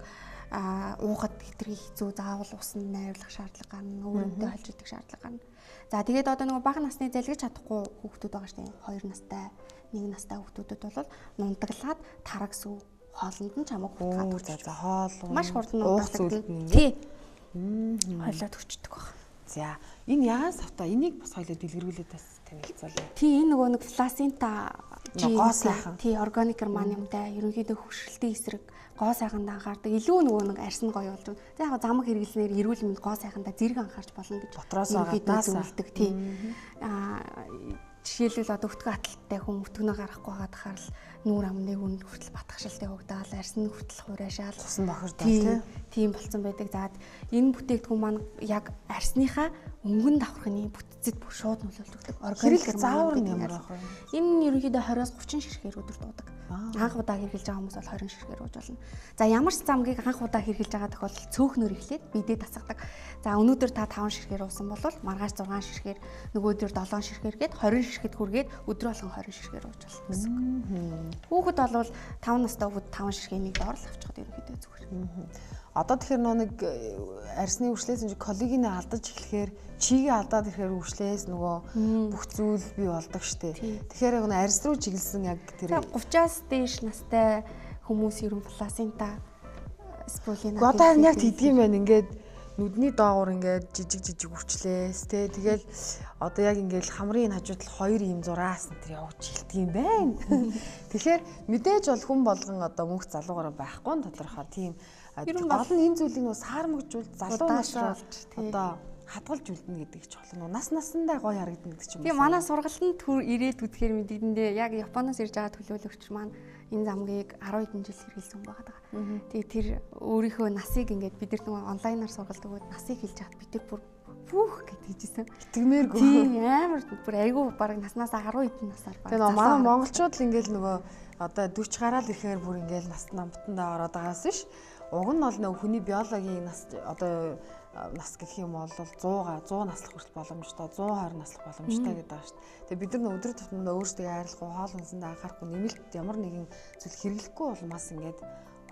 уухад хитрхи хэцүү заавал усан найруулах шаардлага гарна, өөрөндөө хольж идэх шаардлага гарна. За тэгээд одоо нөгөө бага насны залгиж чадахгүй хүүхдүүд байгаа шүү дээ. 2 настай, 1 настай хүүхдүүдэд бол нундаглаад тараг сүв хоолнд нь чамаг хүүхэд за хоол маш хурдан нундаглагдана. Тий. Хойлоод өчтдөг баг. За энэ яагаад савта энийг бас хоёлоо дэлгэрүүлээд бас танилцуулъя. Тий энэ нөгөө нэг плацента гоо сайхан. Тий органик германиумтай ерөнхийдөө хөвшрөлтийн эсрэг гоо сайханд анхаардаг. Илүү нөгөө нэг арьсан гоё болж байна. За яг замаг хэрэглэнээр эрүүл мэнд гоо сайхандаа зэрэг анхаарч болно гэж дотроос зөвлөдөг. Тий. Жишээлбэл одоо өтгөө аталттай хүн өтгөнөө гарахгүй байгаад тахаар л нүүр амны үнд хүртэл батгшилтай хөгдөөл арьсан хүртэл хураашаал тусан бохирдол тийм болсон байдаг. За энэ бүтээгдэхүүн маань яг арьсныхаа өнгөн давхрахны бүтцэд бүр шууд нөлөөлж өгдөг. Органик заавар нь ямар байх вэ? Энэ ерөнхийдөө 20-30 ширхгээр өдөр дуудаг. Анх удаа хэрэглэж байгаа хүмүүс бол 20 ширхгээр ууж болно. За ямар ч замгийг анх удаа хэрэглэж байгаа тохиолдолд цөөхнөр эхлээд бидэд тасгадаг. За өнөөдөр та 5 ширхгээр уусан бол маргааш 6 ширхгээр, нөгөө өдөр 7 ширхгээр гээд 20 ширхэд хүргээд өдөр болгон 20 ширхгээр ууж болно гэсэн. Хүүхэд бол 5 настай хүүхэд 5 ширхгийн нэг доор л авчихад ерөнхийдөө зүгээр. Одоо тэгэхээр нэг арьсны үржлээс коллагены алдаж эхлэхээр чигээ алдаад ирэхээр үржлээс нөгөө бүх зүйл бий болдог штэ. Тэгэхээр яг арьс руу чиглэсэн яг тэр 30-аас дээш настай хүмүүс ерөн плацента спрулина. Одоо яг тэдгийм байна ингээд нүдний доогуур ингээд жижиг үрчлээс те тэгэл одоо яг ингээд хамрын хажууд л 2 ийм зураас энэ явж хилдэг юм байна. Тэгэхээр мэдээж бол хүн болгон одоо мөнх залуугаараа байхгүй нь тодорхой тийм олон энэ зүйлийг нөө саармагжуулж залуу насаа одоо хадгалж үлдэнэ гэдэг ч болно. Насандаа гоё харагдана гэдэг ч юм уу. Тийм манай сургалтанд ирээд үтгэхээр мэддэндээ яг Японоос ирж байгаа төлөөлөгч маань энэ замгийг 10 хэдэн жил хэрэглэсэн байгаа. Тэгээ тэр өөрийнхөө насыг ингээд бид нар нөгөө онлайнаар сургалт өгөөд насыг хэлж хаад бид нар бүр бүх гэж хэлжсэн. Итгэмээргүй. Тийм амар бүр айгүй баг наснаас 10 хэдэн насаар баг. Тэгээ манай монголчууд л ингээд нөгөө одоо 40 гараал ирэхээр бүр ингээд нас намтандаа ороод байгаас биш. Уг нь бол нөө хүний биологийн нас одоо нас гэх юм бол 100 наслах хүртэл боломжтой 120 наслах боломжтой гэдэг байгаа шүү дээ. Тэгээ бид нар өдөр тутмын өөрсдөө арилахгүй хоол хүнсэндээ анхаарахгүй нэмэлт ямар нэгэн зүйл хэрэглэхгүй бол бас ингээд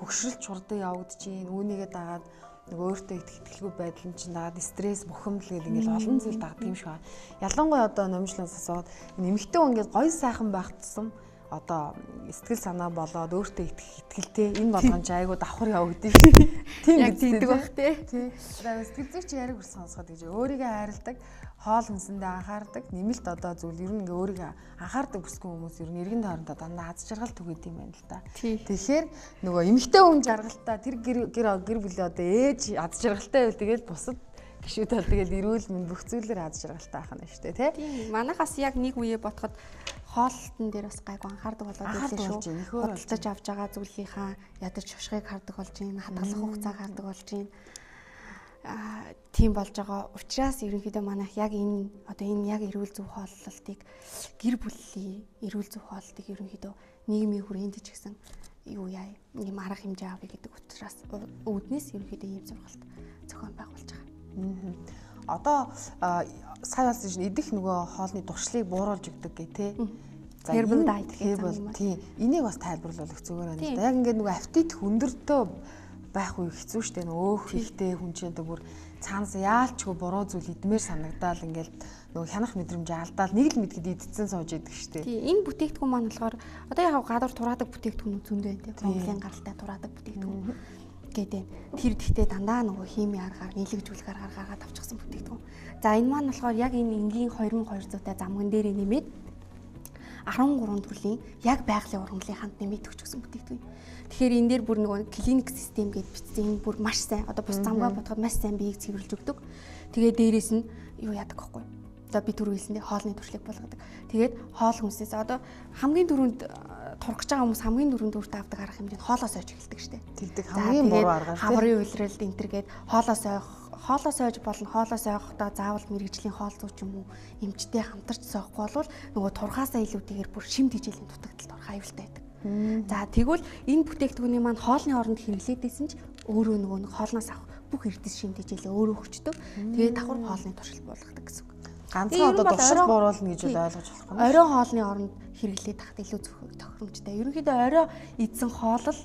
хөгшрөлт хурдан явагдаж гин үүнийгээ дагаад нөгөө өөртөө итгэлгүй байдал нь чинь дагаад стресс бухимдал гэдэг ингээд олон зүйл дагдаг юм шиг байна. Ялангуяа одоо номжлоос асууад эмэгтэй хүн ингээд гоё сайхан байх тусам одоо сэтгэл санаа болоод өөртөө итгэлтэй энэ болгоомж айгуу давхар явагдчих. Тийм гэдэг бах тий. Сэтгэл зүйч яриг ус сонсоход гэж өөрийгөө хайрладаг, хоол хүнсэндээ анхаардаг, нэмэлт одоо зүйл ер нь ингээ өөрийгөө анхаардаг бүсгүй хүмүүс ер нь эргэн тойрондоо дандаа аз жаргал түгээд юм байна л да. Тэгэхээр нөгөө эмэгтэй хүн жаргалтай тэр гэр бүлээ одоо ээж аз жаргалтай байл тэгээд бусад гişүүд бол тэгээд эрүүл мэнд бүх зүйлээр аз жаргалтай байх нь шүү дээ тий. Манайхаас яг нэг үе ботход хоолтон дээр бас гайгүй анхаардаг болоод ирлээ шүү. Хөдөлж авч байгаа зүйлийнхаа ядаж шушгыг хардаг болж байна, хадгалах хугацааг хардаг болж байна. Тийм болж байгаа учраас ерөнхийдөө манайх яг энэ одоо энэ яг эрүүл зөв хооллолтыг гэр бүлийн эрүүл зөв хооллолтыг ерөнхийдөө нийгмийн хүрээнд ч гэсэн юу яа ийм арга хэмжээ авъя гэдэг учраас үүднээс ерөнхийдөө ийм сургалт зохион байгуулж байгаа. Одоо сая болсон чинь идэх нөгөө хоолны дуршлыг бууруулж өгдөг гэх тээ. За herbal diet гэх юм. Тийм. Энийг бас тайлбарлуулах зүгээр байна л да. Яг ингээд нөгөө аппетит өндөртөө байх үе хэцүү шттэ нөөх ихтэй хүн чинь одоо бүр цаанаас яалчгүй буруу зүйл идмээр санагдаал ингээд нөгөө хянах мэдрэмж алдаал нэг л мэдгэд идсэн сууж идэг шттэ. Тийм. Энэ бүтээгдэхүүн маань болохоор одоо яг гадуур тураадаг бүтээгдэхүүнүүд зөндөө байна тийм. Монголын гаралтай тураадаг бүтээгдэхүүн гэдэг. Тэр гэхдээ дандаа нөгөө хими аргаар нийлэгжүүлэх аргаар гаргаад авчихсан бүтээгдэхүүн. За энэ маань болохоор яг энэ энгийн 2200-тай замган дээр нэмээд 13 төрлийн яг байгалийн ургамлын ханд нэмээд өгчихсөн бүтээгдэхүүн. Тэгэхээр энэ дээр бүр нөгөө клиник систем гэж бичсэн. Энэ бүр маш сайн. Одоо бус замгаа бодоход маш сайн биеийг цэвэрлж өгдөг. Тэгээ дээрээс нь юу яадаг гэхгүй. Одоо би түрүү хэлсэндээ хоолны туршлыг болгодог. Тэгээд хоол хүнсээс одоо хамгийн түрүүнд турах гэж байгаа хүмүүс хамгийн дөрөнд үрт авдаг арга хэмжээнд хоолоо сойж эхэлдэг штэ. Тэгдэг хамгийн буруу арга тийм. Хаврын үйлрэлд энтергээд хоолоо сойж болно. Хоолоо сойхдоо заавал мэрэгжлийн хоол зүүч юм уу эмчтэй хамтарч сойхгүй болвол нөгөө турхаасаа илүүтэйгээр бүр шимт хижээлийн дутагдaltaд орох аюултай байдаг. За тэгвэл энэ бүтээгдэхүүний маань хоолны оронд хэрэглээдсэн ч өөрөө нөгөө хоолноос авах бүх эрдэс шимт хижээлээ өөрөө өгчдөг. Тэгээд давхар хоолны туршил буулгадаг гэсэн үг. Ганцхан одоо туршил бууруулна гэж ойлгож болох юм. Орой хоолны оронд хэрэглээд тахт илүү тохиромжтой. Ерөнхийдөө орой идсэн хоол л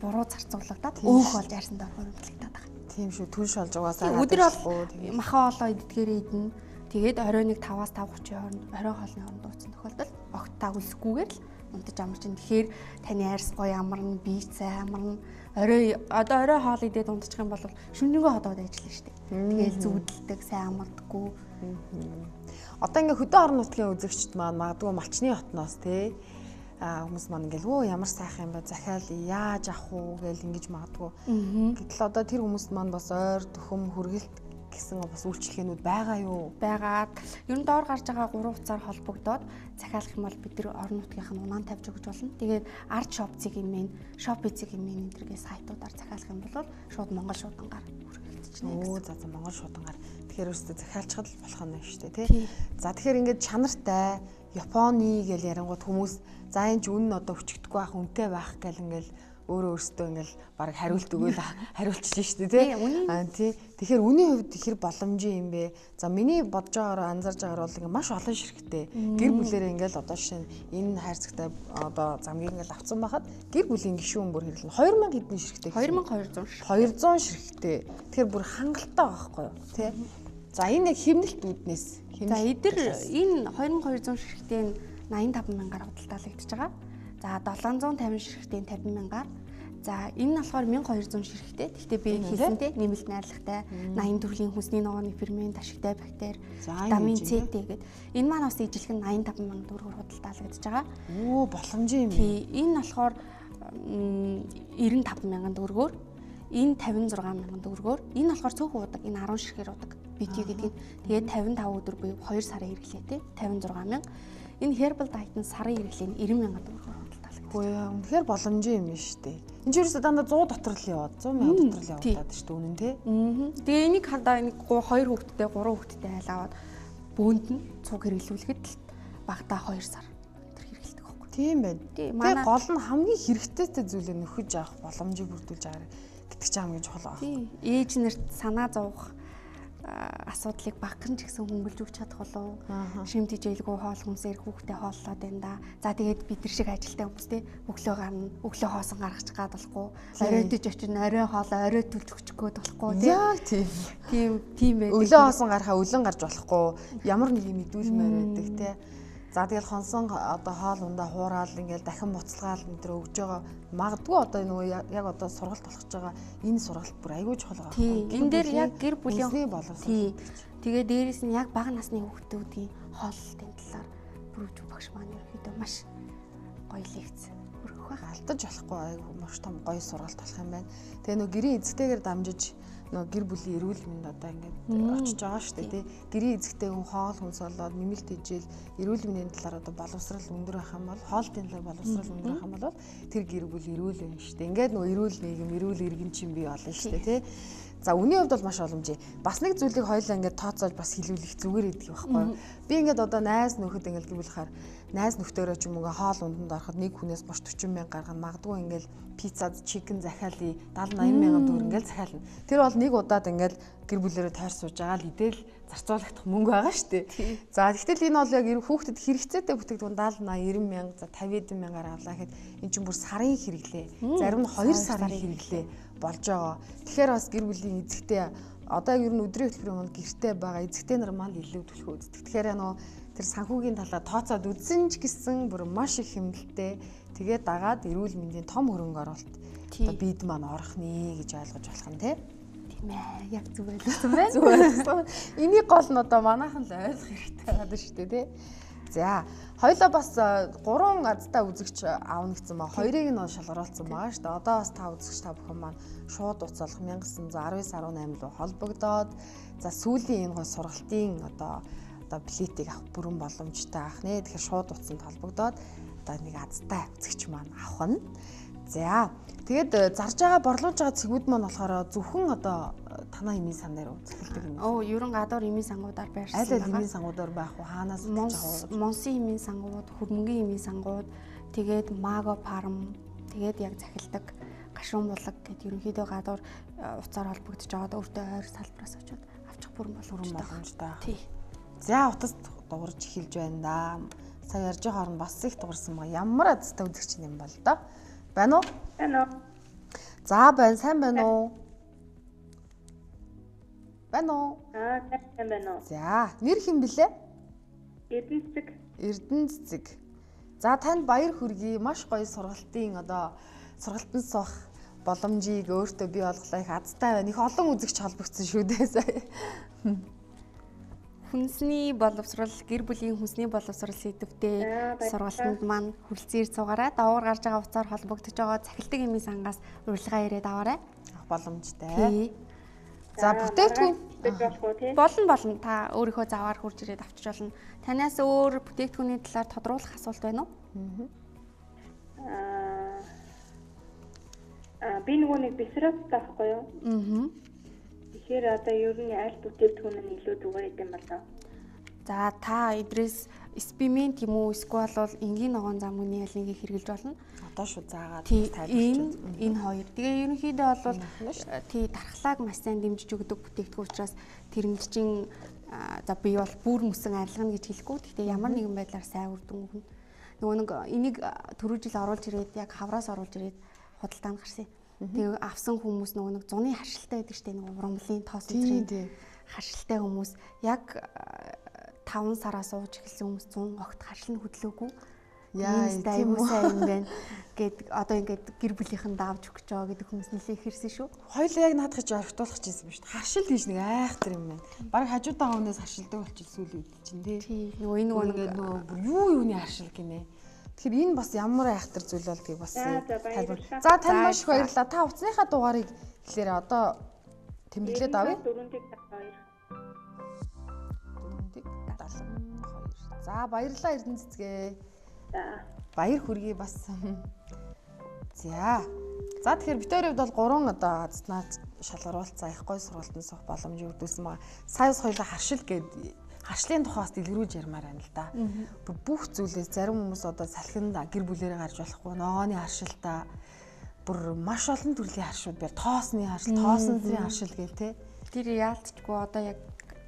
буруу зарцуулагдаад өөх болж арьсанд орох хөрөнгөлөгдөд байгаа. Тийм шүү. Түнш болж угаасаа өдөр бол махан хоолоо иддгээр идэнэ. Тэгээд орой нэг 5-аас 5:30 хооронд орой хоолны оронд ууцсан тохиолдолд огт тагуулсгүйгээр л унтаж амарч ин. Тэгэхээр таны арьс гоё амарна, бие цай амарна. Орой хоол идээд унтчих юм бол шөнөнгөө ходоод ажиллана шүү дээ. Тэгээд зүудэлдэг, сайн амардаггүй. Одоо ингээ хөдөө орон нутгийн үзэгчд маань магадгүй малчны хотноос те хүмүүс маань ингээл өө ямар сайхан юм ба захиал яаж авах уу гэж ингэж магадгүй. Гэтэл одоо тэр хүмүүст маань бас ойр төхөм хүргэлт гэсэн бас үйлчлэгээнүүд байгаа юу? Байгаад ер нь доор гарч байгаа 3 хуцаар холбогдоод захиалах юм бол бид нар орон нутгийнх нь унаан тавьж өгч болно. Тэгээд арт шопцыг юм ээ, шопцыг юм ээ энтергээ сайтуудаар захиалах юм бол шууд Монгол шуудангаар хүргэлтчихнэ гэсэн. За Монгол шуудангаар. Тэгэхээр өөрөөсөө захиалчхад л болох нь шүү дээ тий. За тэгэхээр ингээд чанартай Японы гэж ярангууд хүмүүс за энэ ч үнэн одоо өчгдөхгүй байх, үнэтэй байх гэл ингээл өөрөөсөө ингээл баг хариулт өгөөл хариулчих шүү дээ тий. Тэгэхээр үнийн хувьд ихэр боломжийн юм бэ. За миний бодож байгаагаар анзарж байгаагаар бол ингээ маш олон ширхтээ гэр бүлэрээ ингээл одоо жишээ нь энэ хайрцагтай одоо замгийг ингээл авцсан байхад гэр бүлийн гишүүн бүр хэрэглэн 2000 хэдэн ширхтээ 2200 ширхтээ. Тэгэхээр бүр хангалттай байхгүй юу тий. За энэ яг хэмнэлт үүднээс за эдгээр энэ 2200 ширхтээ 85,000-аар худалдаалагдчихж байгаа. За 750 ширхтээ 50,000-аар. За энэ нь болохоор 1200 ширхтээ. Гэхдээ би хэлсэнтэй нэмэлт найрлагатай 80 төрлийн хүнсний ногооны фермент, ашигтай бактери, витамин С гэдэг. Энэ маань бас ижилхэн 85,000 төгрөгөөр худалдаалагдчихж байгаа. Оо боломжийн юм. Тий, энэ болохоор 95,000 төгрөгөөр, энэ 56,000 төгрөгөөр. Энэ болохоор цөөхөн удаг, энэ 10 ширхээр удаг. BT гэдэг. Тэгээд 55 өдөр буюу 2 сарын хэрэглээ тий 56,000. Энэ herbal diet-ын сарын хэрэглээ нь 90,000 төгрөгөөр худалдаалагдав. Үгүй ээ, үнэхээр боломжийн юм шүү дээ. Энэ ч ерөөсөө дандаа 100 дотор л яваад 100,000 дотор л яваад шүү дээ үнэн тий. Тэгээ энийг хандаа нэг 2 хүүхэдтэй 3 хүүхэдтэй айл аваад бөөнд нь цуг хэрэглүүлэхэд л багтаа 2 сар өнтер хэрэглэдэг байхгүй. Тийм байна. Тэгээ гол нь хамгийн хэрэгтэйтэй зүйлээ нөхөж авах боломжийг бүрдүүлж аваа гэдэг чинь хамгийн чухал байна. Тийм. Ээж нарт санаа зовох асуудлыг багхан ч гэсэн хөнгөлж өгч чадах болов. Шимт хижээлгүй хоол хүнсээр хүүхдээ хооллоод байна да. За тэгээд бид нар шиг ажилтаа хүмүүс те өглөө гарна, өглөө хоосон гаргаж гад болохгүй. Оройдож очино, орой хоолоо орой төлж өгчих гээд болохгүй те. Яг тийм байдаг. Өглөө хоосон гарахаа өлөн гарч болохгүй. Ямар нэг юм мэдүүлмээр байдаг те. За тэгэл хонсон одоо хоол ундаа хуураад ингээл дахин буцалгаал энэ өгж байгаа. Магадгүй одоо нөгөө яг одоо сургалт болгож байгаа энэ сургалт бүр аягүй чухал байгаа. Тийм. Энэ дээр яг гэр бүлийн боловсрол. Тэгээ дээрээс нь яг бага насны хүүхдүүдийн хооллолтын талаар бүрж багш маань ерөөдөө маш гоё лекц өргөх байх. Алдаж болохгүй аягүй маш том гоё сургалт болох юм байна. Тэгээ нөгөө гэрийн эзэгтэйгээр дамжиж нөгөө гэр бүлийн эрүүл мэнд одоо ингээд очиж байгаа шүү дээ тий. Гэрийн эзэгтэй хүн хоол хүнс болоод нэмэлт хижээл эрүүл мэндийн талаар одоо боловсрал өндөр байх юм бол хоолтын талаар боловсрал өндөр байх юм бол тэр гэр бүл эрүүл байна шүү дээ. Ингээд нөгөө эрүүл нийгэм эрүүл иргэн чинь бий болно шүү дээ тий. За үнийн хувьд бол маш боломжтой. Бас нэг зүйлийг хоёулаа ингээд тооцоож бас хэлүүлэх зүгээр гэдэг байхгүй юу? Би ингээд одоо найз нөхөд ингээд гэвэл найз нөхдөөрөө ч юм уу хоол унтанд ороход нэг хүнээс бош 40,000 гаргана. Магадгүй ингээд пицца, чикен захиалъя 70-80,000 төгрөг ингээд захиална. Тэр бол нэг удаад ингээд гэр бүлээрээ тойр сууж байгаа л идэл зарцуулагдах мөнгө байгаа шүү дээ. За тэгтэл энэ бол яг хүүхдэд хэрэгцээтэй бүтээгдэхүүн 70-90,000 за 50,000-аар авлаа гэхэд эн чинь бүр сарын хэрэглээ. Зарим нь 2 сарын хэрэглээ болж байгаа. Тэгэхээр бас гэр бүлийн эзэгтэй одоо яг ер нь өдрийн хөтөлбөрийн өмнө гэртээ байгаа эзэгтэй нар маань илүү төлөх үздэг. Тэгэхээр нөгөө тэр санхүүгийн талаа тооцоод үзсэн ч гэсэн бүр маш их хэмнэлттэй тэгээд дагаад эрүүл мэндийн том хөрөнгө оруулалт одоо бид маань орох нэ гэж ойлгож болох нь тийм ээ. Яг зүг ойлгосон байна. Зүг ойлгосон. Энийг гол нь одоо манайхан л ойлгох хэрэгтэй байгаа шүү дээ тий. За хоёлаа бас 3 азтай үзэгч аавна гэсэн ба хоёрыг нь шалгаруулсан байгаа шүү дээ. Одоо бас та үзэгч та бүхэн маань шууд уцалах 1919-18 руу холбогдоод за сүүлийн энэ гол сургалтын одоо билетийг авах бүрэн боломжтой ах нэ. Тэгэхээр шууд утсанд холбогдоод одоо нэг азтай үзэгч маань авах нь. За тэгээд зарж байгаа борлуулж байгаа цэгүүд маань болохоор зөвхөн одоо танаа эмийн сан дээр үзүүлдэг юм. Ерөн гадуур эмийн сангуудаар байрсан. Аль эмийн сангуудаар байх уу? Хаанаас Монсын эмийн сангууд, Хөрмөнгийн эмийн сангууд, тэгээд Маго фарм, тэгээд яг захилдаг гашуун булаг гэд ерөнхийдөө гадуур уцаар холбогдож байгаад өөртөө ойр салбараас очиод авчих бүрэн боломжтой. Тий. За утас дуурж эхэлж байна да. Сая ярьж байгаа хооронд бас их дуурсан байгаа. Ямар азтай үзэгч юм бол доо. Байна уу? Байна уу? За байна, сайн байна уу? Байна уу? Сайн байна уу? За, нэр хэн блэ? Эрдэнэцэг. Эрдэнэцэг. За танд баяр хүргэе. Маш гоё сургалтын одоо сургалтанд суух боломжийг өөртөө бий олголоо, их азтай байна. Их олон үзэгч холбогдсон шүү дээ сая. Хүнсний боловсрал, гэр бүлийн хүнсний боловсрал сэдвтэй сургалтанд маань хүрэлцээр цугаараа давуур гарч байгаа уцаар холбогдож байгаа захилдаг эмийн сангаас урилга ирээд аваарай. Авах боломжтой. За бүтээгдэхүүн болно. Та өөрийнхөө заваар хурж ирээд авчиж болно. Танаас өөр бүтээгдэхүүний талаар тодруулах асуулт байна уу? Би нөгөө нэг бисрат таахгүй юу? Тэгэхээр одоо ер нь аль бүтээгдэхүүн нь илүү зүгээр юм байна. За та эдрээс спимент юм уу эсвэл бол энгийн ногоон замгны аль нэгийг хэрэглэж болно. Одоо шүү заагаад энэ хоёр. Тэгээ ерөнхийдөө бол тий дархлааг маш сайн дэмжиж өгдөг бүтээгдэхүүн учраас тэрэнд чин за би бол бүр мөсөн арилгана гэж хэлэхгүй. Гэхдээ ямар нэгэн байдлаар сайн үр дүн өгнө. Нөгөө нэг энийг түрүү жил оруулж ирээд яг хавраас оруулж ирээд худалдаанд гарсан. Тэгээ авсан хүмүүс нөгөө нэг зуны харшилтай байдаг штэ нөгөө урамлын тоос үзрийн харшилтай хүмүүс яг 5 сараас ууж эхэлсэн хүмүүс 100 огт харшил нь хөдлөөгүй. Яа тийм үү сайн юм байна гэд одоо ингээд гэр бүлийнхэн давж өгч байгаа гэдэг хүмүүс нэлээд хэрсэн шүү. Хоёул яг наадах гэж орхитуулах гэсэн юм шүү. Харшил гэж нэг айхтар юм байна. Бараг хажуудаа хүнээс харшилдаг болчих сүүл үед чинь тий. Нөгөө энэ нөгөө юуны харшил гинэ. Тэгэхээр энэ бас ямар айхтар зүйл болдгийг бас тайлбар. За тань маш их баярлалаа. Та уцсныхаа дугаарыг хэлээрээ одоо тэмдэглээд авъя. 4-72. За баярлалаа Эрдэнэцгээ. За. Баяр хүргэе бас. За. За тэгэхээр бид хоёрын хувьд бол 3 одоо азнаа шалгаруулцаа их гой сургалтанд суух боломжийг өгдүүлсэн байгаа. Сая ус хоёулаа харшил гэдэг харшлын тухаас дэлгэрүүлж ярмаар байна л да. Бүх зүйлээс зарим хүмүүс одоо салхинд гэр бүлээрээ гарч болохгүй ногооны харшилтаа бүр маш олон төрлийн харшууд байна. Тоосны харшил, тоосон зэрийн харшил гээл те. Тэр яалтчгүй одоо яг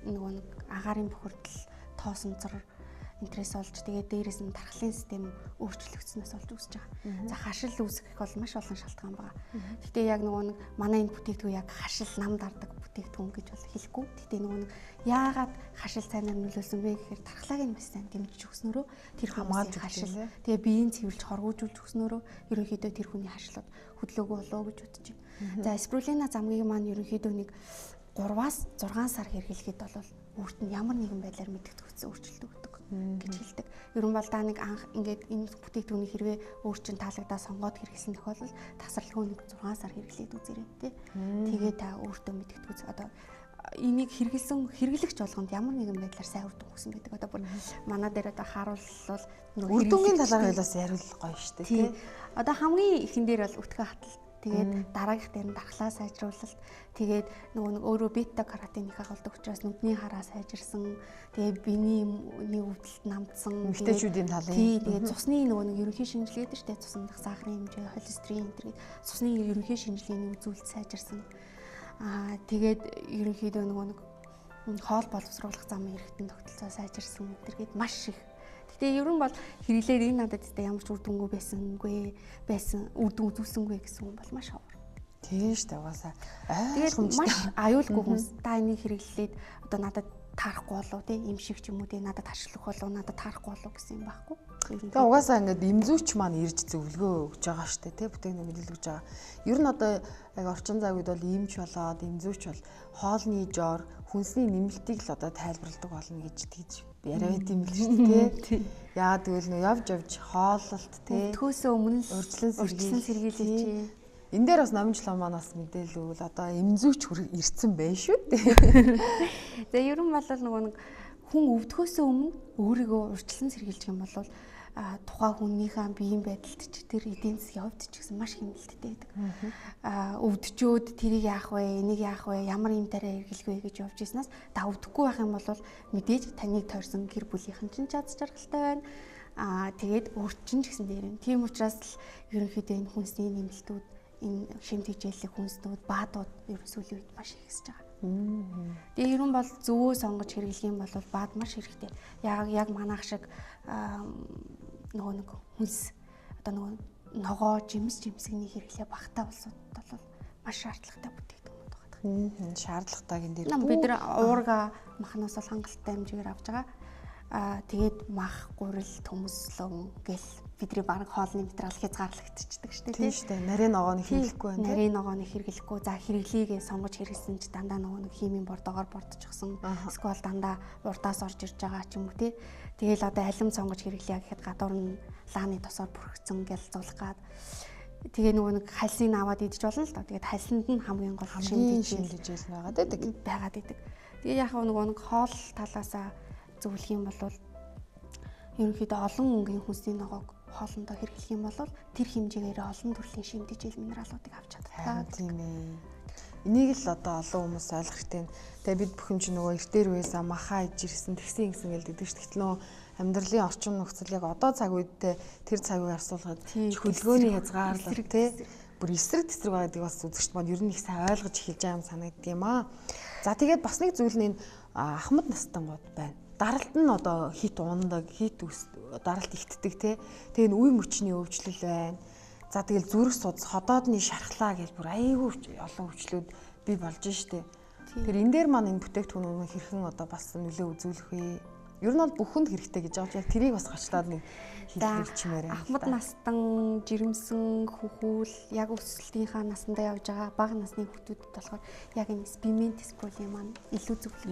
нөгөө нэг агаарын бохирдол тоосонцор интерес олж тэгээд дээрээс нь тархлын систем өөрчлөгдсөнөөс олж үүсэж байгаа. За харшил үүсгэх бол маш олон шалтгаан байгаа. Гэхдээ яг нөгөө нэг манай энэ бүтээгдэхүүн яг харшил нам дардаг бүтээгдэхүүн гэж бол хэлэхгүй. Гэхдээ нөгөө нэг яагаад харшил сайнаар нөлөөлсөн бэ гэхээр тархлагын бас сайн дэмжиж өгснөөрөө тэр хамгаалж харшил тэгээ биеийн цэвэрлж хоргоожүүлж өгснөөрөө ерөнхийдөө тэр хүний харшлууд хөдлөөгүй болоо гэж бодож байна. За спирулина замгийг маань ерөнхийдөө нэг 3-аас 6 сар хэрэглэхэд бол өөрт нь ямар нэгэн байдлаар мэдэгдэх өөрчлөлт өгдөг гэж хэлдэг. Ерөн бол та нэг анх ингээд энэ бүтээгдэхүүний хэрвээ өөр чин таалагдаа сонгоод хэрэглэсэн тохиолдолд тасралтгүй нэг 6 сар хэрэглээд үзээрэй тий. Тэгээ та өөртөө мэдэгдэх одоо энийг хэрэглэгч болгонд ямар нэгэн байдлаар сайн үр дүн өгсөн гэдэг. Одоо бүр манай дээр одоо харуулбал үр дүнгийн талаар хэлээс яриул гоё штэ тий. Одоо хамгийн ихэн дээр бол өтгөө хаталт. Тэгээд дараагийнх дээр нь дархлаа сайжруулалт. Тэгээд нөгөө нэг өөрөө бета каротиныхаа голдог учраас нүдний хараа сайжирсан. Тэгээд биений өвдөлт намдсан. Эмэгтэйчүүдийн талын. Тий, тэгээд цусны нөгөө нэг ерөнхий шинжилгээдэр штэ цусны сахарын хэмжээ, холестерин энэ цусны ерөнхий шинжилгээний үзүүлэлт сайжирсан. Тэгээд ерөнхийдөө нөгөө нэг хоол боловсруулах замын эргэтэн тогтолцоо сайжирсан гэдэргээд маш их. Тэгээ ерөн бол хэрэглээд энэ надад ямар ч үр дүнгүй байсан үр дүн үзүүлсэнгүй гэсэн хүн бол маш ховор. Тийм шүү дээ угаасаа. Тэгээд маш аюулгүй хүмүүс та энийг хэрэглээд одоо надад таарахгүй болов те юм шиг ч юм уу те надад харшлах болов надад таарахгүй болов гэсэн юм байхгүй. Тэгээ угаасаа ингээд эмзүүч маань ирж зөвлөгөө өгж байгаа шүү дээ те бүтээгдэхүүн мэдээлэл өгж байгаа. Ер нь одоо яг орчин зай үед бол эмч болоод эмзүүч бол хоолны жоор хүнсний нэмэлтийг л одоо тайлбарладаг болно гэж тэгж яриад юм л шүү дээ. Яа тэгвэл нөө явж хооллолт те өдгөөсөө өмнө л урьдчилан сэргийлж энэ дээр бас номжлоо манаас мэдээлэл өгвөл одоо эмзүүч ирсэн байх шүү дээ. За ерөн бол нөгөө нэг хүн өвдөхөөсөө өмнө өөрийгөө урьдчилан сэргийлж юм бол тухайн хүнийхээ биеийн байдалд ч тэр эдийн засгийн хувьд ч гэсэн маш их нэмэлттэй байдаг. Өвдөчөөд тэрийг яах вэ, энийг яах вэ, ямар юм тараа эргэлэх вэ гэж явж ирснаас та өвдөхгүй байх юм бол мэдээж таныг тойрсон гэр бүлийнхэн чинь чад жаргалтай байна. Тэгээд өөрчин ч гэсэн дээр юм. Тийм учраас л ерөнхийдөө энэ хүнсний нэмэлтүүд, энэ шимт хичээллэх хүнснүүд, баадууд ер нь сүүлийн үед маш их ихсэж байгаа. Тэгээ ерөн бол зөвөө сонгож хэрэглэх юм бол баад маш хэрэгтэй. Яг манайх шиг нөгөө нэг хүнс одоо нөгөө ногоо жимсгний хэрэглээ багтаа улсуудад бол маш шаардлагатай бүтээгдэхүүнүүд байгаа. Шаардлагатайг энэ дээр бид нар уурга махнаас бол хангалттай хэмжээгээр авч байгаа. Тэгээд мах, гурил, төмөслөн гэл бидний баг хоолны материал хязгаарлагдчихдаг шүү дээ. Тийм шүү дээ. Нарийн ногооны хэрэглэхгүй байна. Нарийн ногооны хэрэглэхгүй. За хэрэглийг сонгож хэрэглэсэн ч дандаа нөгөө нэг химийн бордоогоор бордчихсон. Эсвэл дандаа урдаас орж ирж байгаа ч юм уу тий. Тэгэл одоо алим сонгож хэрэглэе гэхэд гадуур нь лааны тосоор бүрхэгцэн гэл зулах гад. Тэгээ нөгөө нэг хальсыг аваад идэж болно л доо. Тэгээд хальсанд нь хамгийн гол шимтгийл байгаад идэг. Тэгээ яг нөгөө нэг хоол талаасаа зөвлөх юм бол ерөнхийдөө олон өнгийн хүнсний ногоог хоолндоо хэрэглэх юм бол тэр хэмжээгээр олон төрлийн шимтгийл минералуудыг авч чаддаг. Тийм ээ. Энийг л одоо олон хүмүүс ойлгох хэрэгтэй. Тэгээ бид бүхэн ч нөгөө эртээр байсан махаа иж ирсэн тэгсэн гэл гэдэг чинь тэгтэл нөө амьдралын орчин нөхцөл яг одоо цаг үедээ тэр цаг үеийг арсуулгаад хөлгөөний хязгаарлалт тий бүр эсрэг тесрэг байгааг бас үзэгчд маань ер нь их сайн ойлгож эхэлж байгаа юм санагддаг юм аа. За тэгээд бас нэг зүйл нь ахмад настангууд байна. Даралт нь одоо хит ундаг, даралт ихтдэг тий. Тэгээ үе мөчний өвчлөл байна. За тэгэл зүрх судас, ходоодны шархлаа гэж бүр айгүй олон өвчлүүд бий болж штэ. Тэр энэ дээр маань энэ бүтээгдэхүүнүүд хэрхэн одоо бас нөлөө үзүүлэх вэ? Ер нь бол бүхэнд хэрэгтэй гэж байгаа. Яг тэрийг бас гачлаад нэг хэлчихмээр байна. Ахмад настан, жирэмсэн, хөхүүл яг өсөлтийнхаа насандаа явж байгаа бага насны хүүхдүүдэд болохоор яг энэ спиментис проли маань илүү зөвлөв.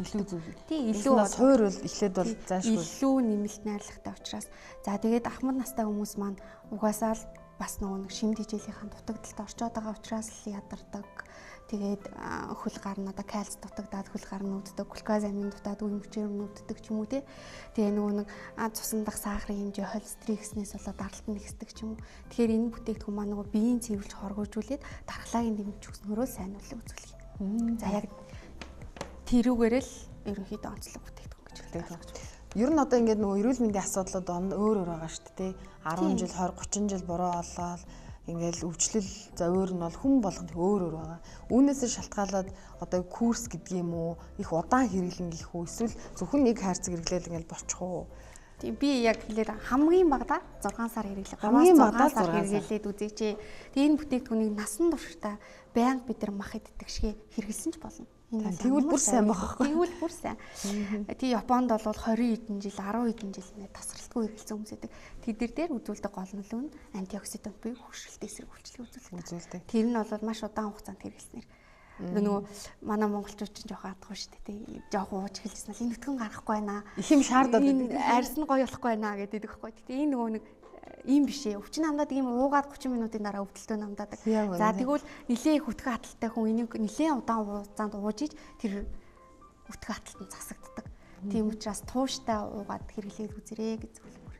Тийм илүү суур бол эхлээд бол заашгүй. Илүү нэмэлт найрлагатай учраас за тэгээд ахмад настай хүмүүс маань угаасаа л бас нэг шимт хичээлийнхэн дутагдалд орчоод байгаа учраас л ядардаг. Тэгээд хөл гарнаа кальц дутагдаад хөл гар нүүддэг, глюкоз амин дутаад үе мөчээр нүүддэг ч юм уу тий. Тэгээ нөгөө нэг цусан дах сахарын хэмжээ холестерин гэснээс болоод даралт нь ихсдэг ч юм уу. Тэгэхээр энэ бүтээгдэхүүн маань нөгөө биеийн цэвэрлж хоргожүүлээд дархлаагийн дэмжиж өгснөрөө сайн нөлөө үзүүлэх. За яг тэрүүгээр л ерөнхийдөө онцлог бүтээгдэхүүн гэж хэлдэг. Ер нь одоо ингээд нөгөө эрүүл мэндийн асуудлууд өөр байгаа шүү дээ. 10 жил, 20, 30 жил буруу олоод ингээл өвчлөл за өөр нь бол хүн болгонд өөр байгаа. Үүнээс шалтгаалаад одоо курс гэдэг юм уу, их удаан хэрэглэн гэх үү, эсвэл зөвхөн нэг хайрцаг хэрэглээл ингээл болчих уу? Тийм би яг хэлээд хамгийн багадаа 6 сар хэрэглээ. Хамгийн багадаа 6 сар хэрэглээд үзээч. Тэгээ энэ бүтээгдэхүүнийг насан туршдаа байнга бид нар мах иддэг шиг хэрэглэсэн ч болно. Тэгвэл бүр сайн байгаа байхгүй. Тэгвэл бүр сайн. Тий Японд бол 20 хэдэн жил, 10 хэдэн жил тасралтгүй хэрэглэсэн хүмүүс байдаг. Тэдэр дээр үзүүлдэг гол нөлөө нь антиоксидант буюу хүршилт эсрэг үйлчлэг үзүүлдэг. Тэр нь бол маш удаан хугацаанд хэрэглэснээр нөгөө манай монголчууд ч жоохон адахгүй шүү дээ. Тий жоохон ууж хэлжсэн л энэ нүтгэн гарахгүй байна. Их юм шаардаад энэ арьс нь гоё болохгүй байна гэдэг байхгүй. Тий энэ нөгөө нэг ийм биш ээ. Өвчин намдаад ийм уугаад 30 минутын дараа өвдөлтөө намдаад. За тэгвэл нилээн их өтгөн хаталтай хүн энийг нилээн удаан хугацаанд ууж иж тэр өтгөн хаталтанд засагддаг. Тийм учраас тууштай уугаад хэрэглээд үзэрэй гэж зөвлөмөр.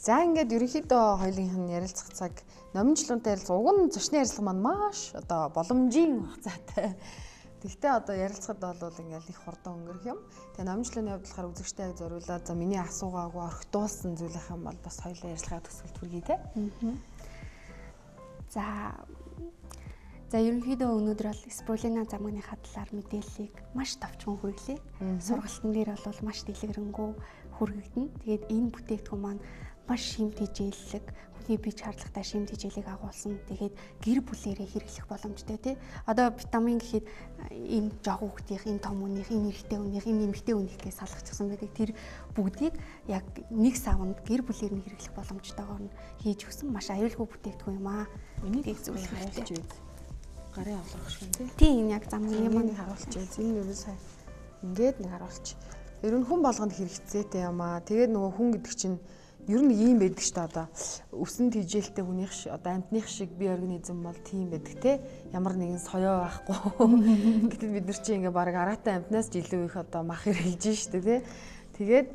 За ингээд ерөнхийдөө хоёулынх нь ярилцах цаг номжлонтой ярилцах уг нь зочны ярилцлага маань маш одоо боломжийн хугацаатай. Тэгтээ одоо ярилцахад бол ингээл их хурдан өнгөрөх юм. Тэгээ номжлооны хувьд болохоор үзэгчтэйг зориулаад за миний асуугаагүй орхитуулсан зүйлийнх юм бол бас хоёулаа ярилцлагаа төсөлд хүргэе те. За ерөнхийдөө өнөөдөр бол спирулина замгныхаа талаар мэдээллийг маш товчхон хүргэлээ. Сургалтын дээр бол маш дэлгэрэнгүй хүргэгдэнэ. Тэгээд энэ бүтээгдэхүүн маань маш шимт хичээллэг, хүний бие шаардлагатай шимт хичээлийг агуулсан. Тэгээд гэр бүлээрээ хэрэглэх боломжтой тий. Одоо витамин гэхэд энэ жоо хүүхдийн, энэ том хүнийх, энэ эрэгтэй хүнийх, энэ эмэгтэй хүнийхээ салгацсан байдаг. Тэр бүгдийг яг нэг савнд гэр бүлээр нь хэрэглэх боломжтойгоор нь хийж өгсөн маш аюулгүй бүтээгдэхүүн юм аа. Энийг зөвлөх хэрэгтэй. Гарын авлах шиг тий. Тийм яг замгийн юм харуулж байна. Энэ юу сайн. Ингээд нэг харуулж. Ер нь хүн болгонд хэрэгцээтэй юм аа. Тэгээд нөгөө хүн гэдэг чинь ер нь ийм байдаг шүү дээ одоо өсөнд хижээлтэй хүнийх одоо амьтных шиг бие организм бол тийм байдаг те ямар нэгэн соёо байхгүй гэтэл бид нар чинь ингээ баг араатай амьтнаас ч илүү их одоо мах хэрэгжилж шүү дээ те Тэгээд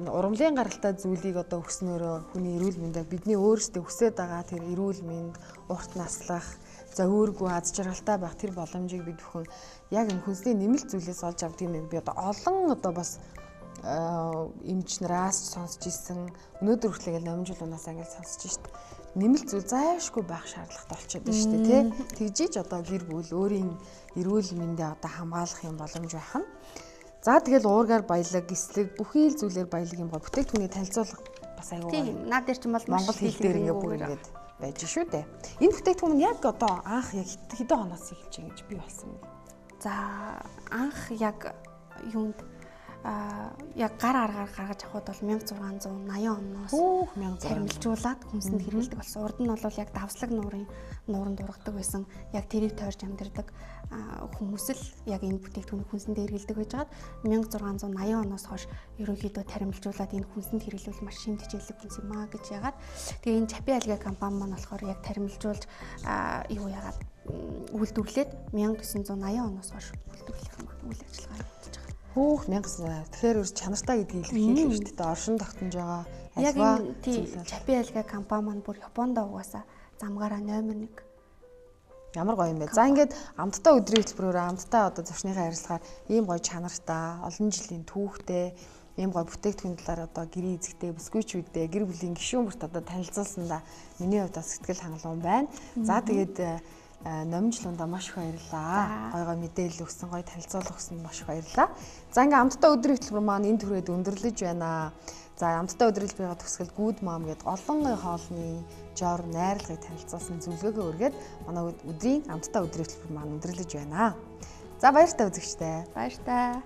ургамлын гаралтай зүйлийг одоо өгснөөрөө хүний эрүүл мэндийг бидний өөрсдөө хүсэж байгаа тэр эрүүл мэнд, урт наслах, за өөргөө аз жаргалтай байх тэр боломжийг бид бүхэн яг энэ хүнсний нэмэлт зүйлээс олж авдаг юм би одоо олон одоо бас эмч нараас сонсч ирсэн өнөөдөр хүртэл номжуулнаас ангил сонсч шít нэмэлт зүйл зайлшгүй байх шаардлагатай болчиход байна шүү дээ тий. Тэгжиж одоо гэр бүл өөрийн эрүүл мэндээ одоо хамгаалах юм боломж байх нь. За тэгэл уургаар баялаг, эслэг бүхий л зүйлээр баялаг юм гоо бүтээгдэхүүний танилцуулга бас аюул. Тийм наад дээр ч юм бол монгол хэл дээр ингээ бүр ингээд байж шүү дээ. Энэ бүтээгдэхүүн нь яг одоо анх яг хэдэн оноос эхэлж байгаа гэж би болсон юм. За анх яг юунд яг гар аргаар гаргаж авахд бол 1680 оноос тармилжуулаад хүнсэнд хэрэглэдэг болсон. Урд нь бол яг давслаг нууранд ургадаг байсан. Яг тэрийг тойрч амьдардаг хүмүүс л яг энэ бүтээгдэхүүнийг хүнсэнд хэрэглэдэг байж байгаад 1680 оноос хойш ерөнхийдөө тармилжуулаад энэ хүнсэнд хэрэглүүл маш шимт хичээлэг хүнс юм аа гэж яагаад. Тэгээ энэ Чапи альга компани маань болохоор яг тармилжуулж юу яагаад үйлдвэрлээд 1980 оноос хойш үйлдвэрлэх юм үйл ажиллагаа явуулж байгаа. Хөөх 1900. Тэгэхээр өөр чанартай гэдгийг илэрхийлж шүү дээ. Оршин тогтнож байгаа яг энэ Чапи альга компани маань бүр Японд угаасаа замгаараа номер 1. Ямар гоё юм бэ. За ингээд амттай өдрийн хөтөлбөрөөр амттай одоо зочныхаа ярилцлагаар ийм гоё чанартай, олон жилийн түүхтэй, ийм гоё бүтээгдэхүүн талаар одоо гэрийн эзэгтэй, бүсгүйчүүдтэй, гэр бүлийн гишүүн бүрт одоо танилцуулсандаа миний хувьд бас сэтгэл хангалуун байна. За тэгээд номжлундаа маш их баярлалаа. Гой гой мэдээлэл өгсөн, гой танилцуулга өгсөнд маш их баярлалаа. За ингээ амттай өдрийн хөтөлбөр маань энд хүрээд өндөрлөж байна. За амттай өдрөлж байгаа төгсгөл Good Mom гэдэг олон хоолны жор найрлагыг танилцуулсан зөвлөгөөгөө өргөд манай өдрийн амттай өдрийн хөтөлбөр маань өндөрлөж байна. За баяр та үзэгчтэй. Баяр та.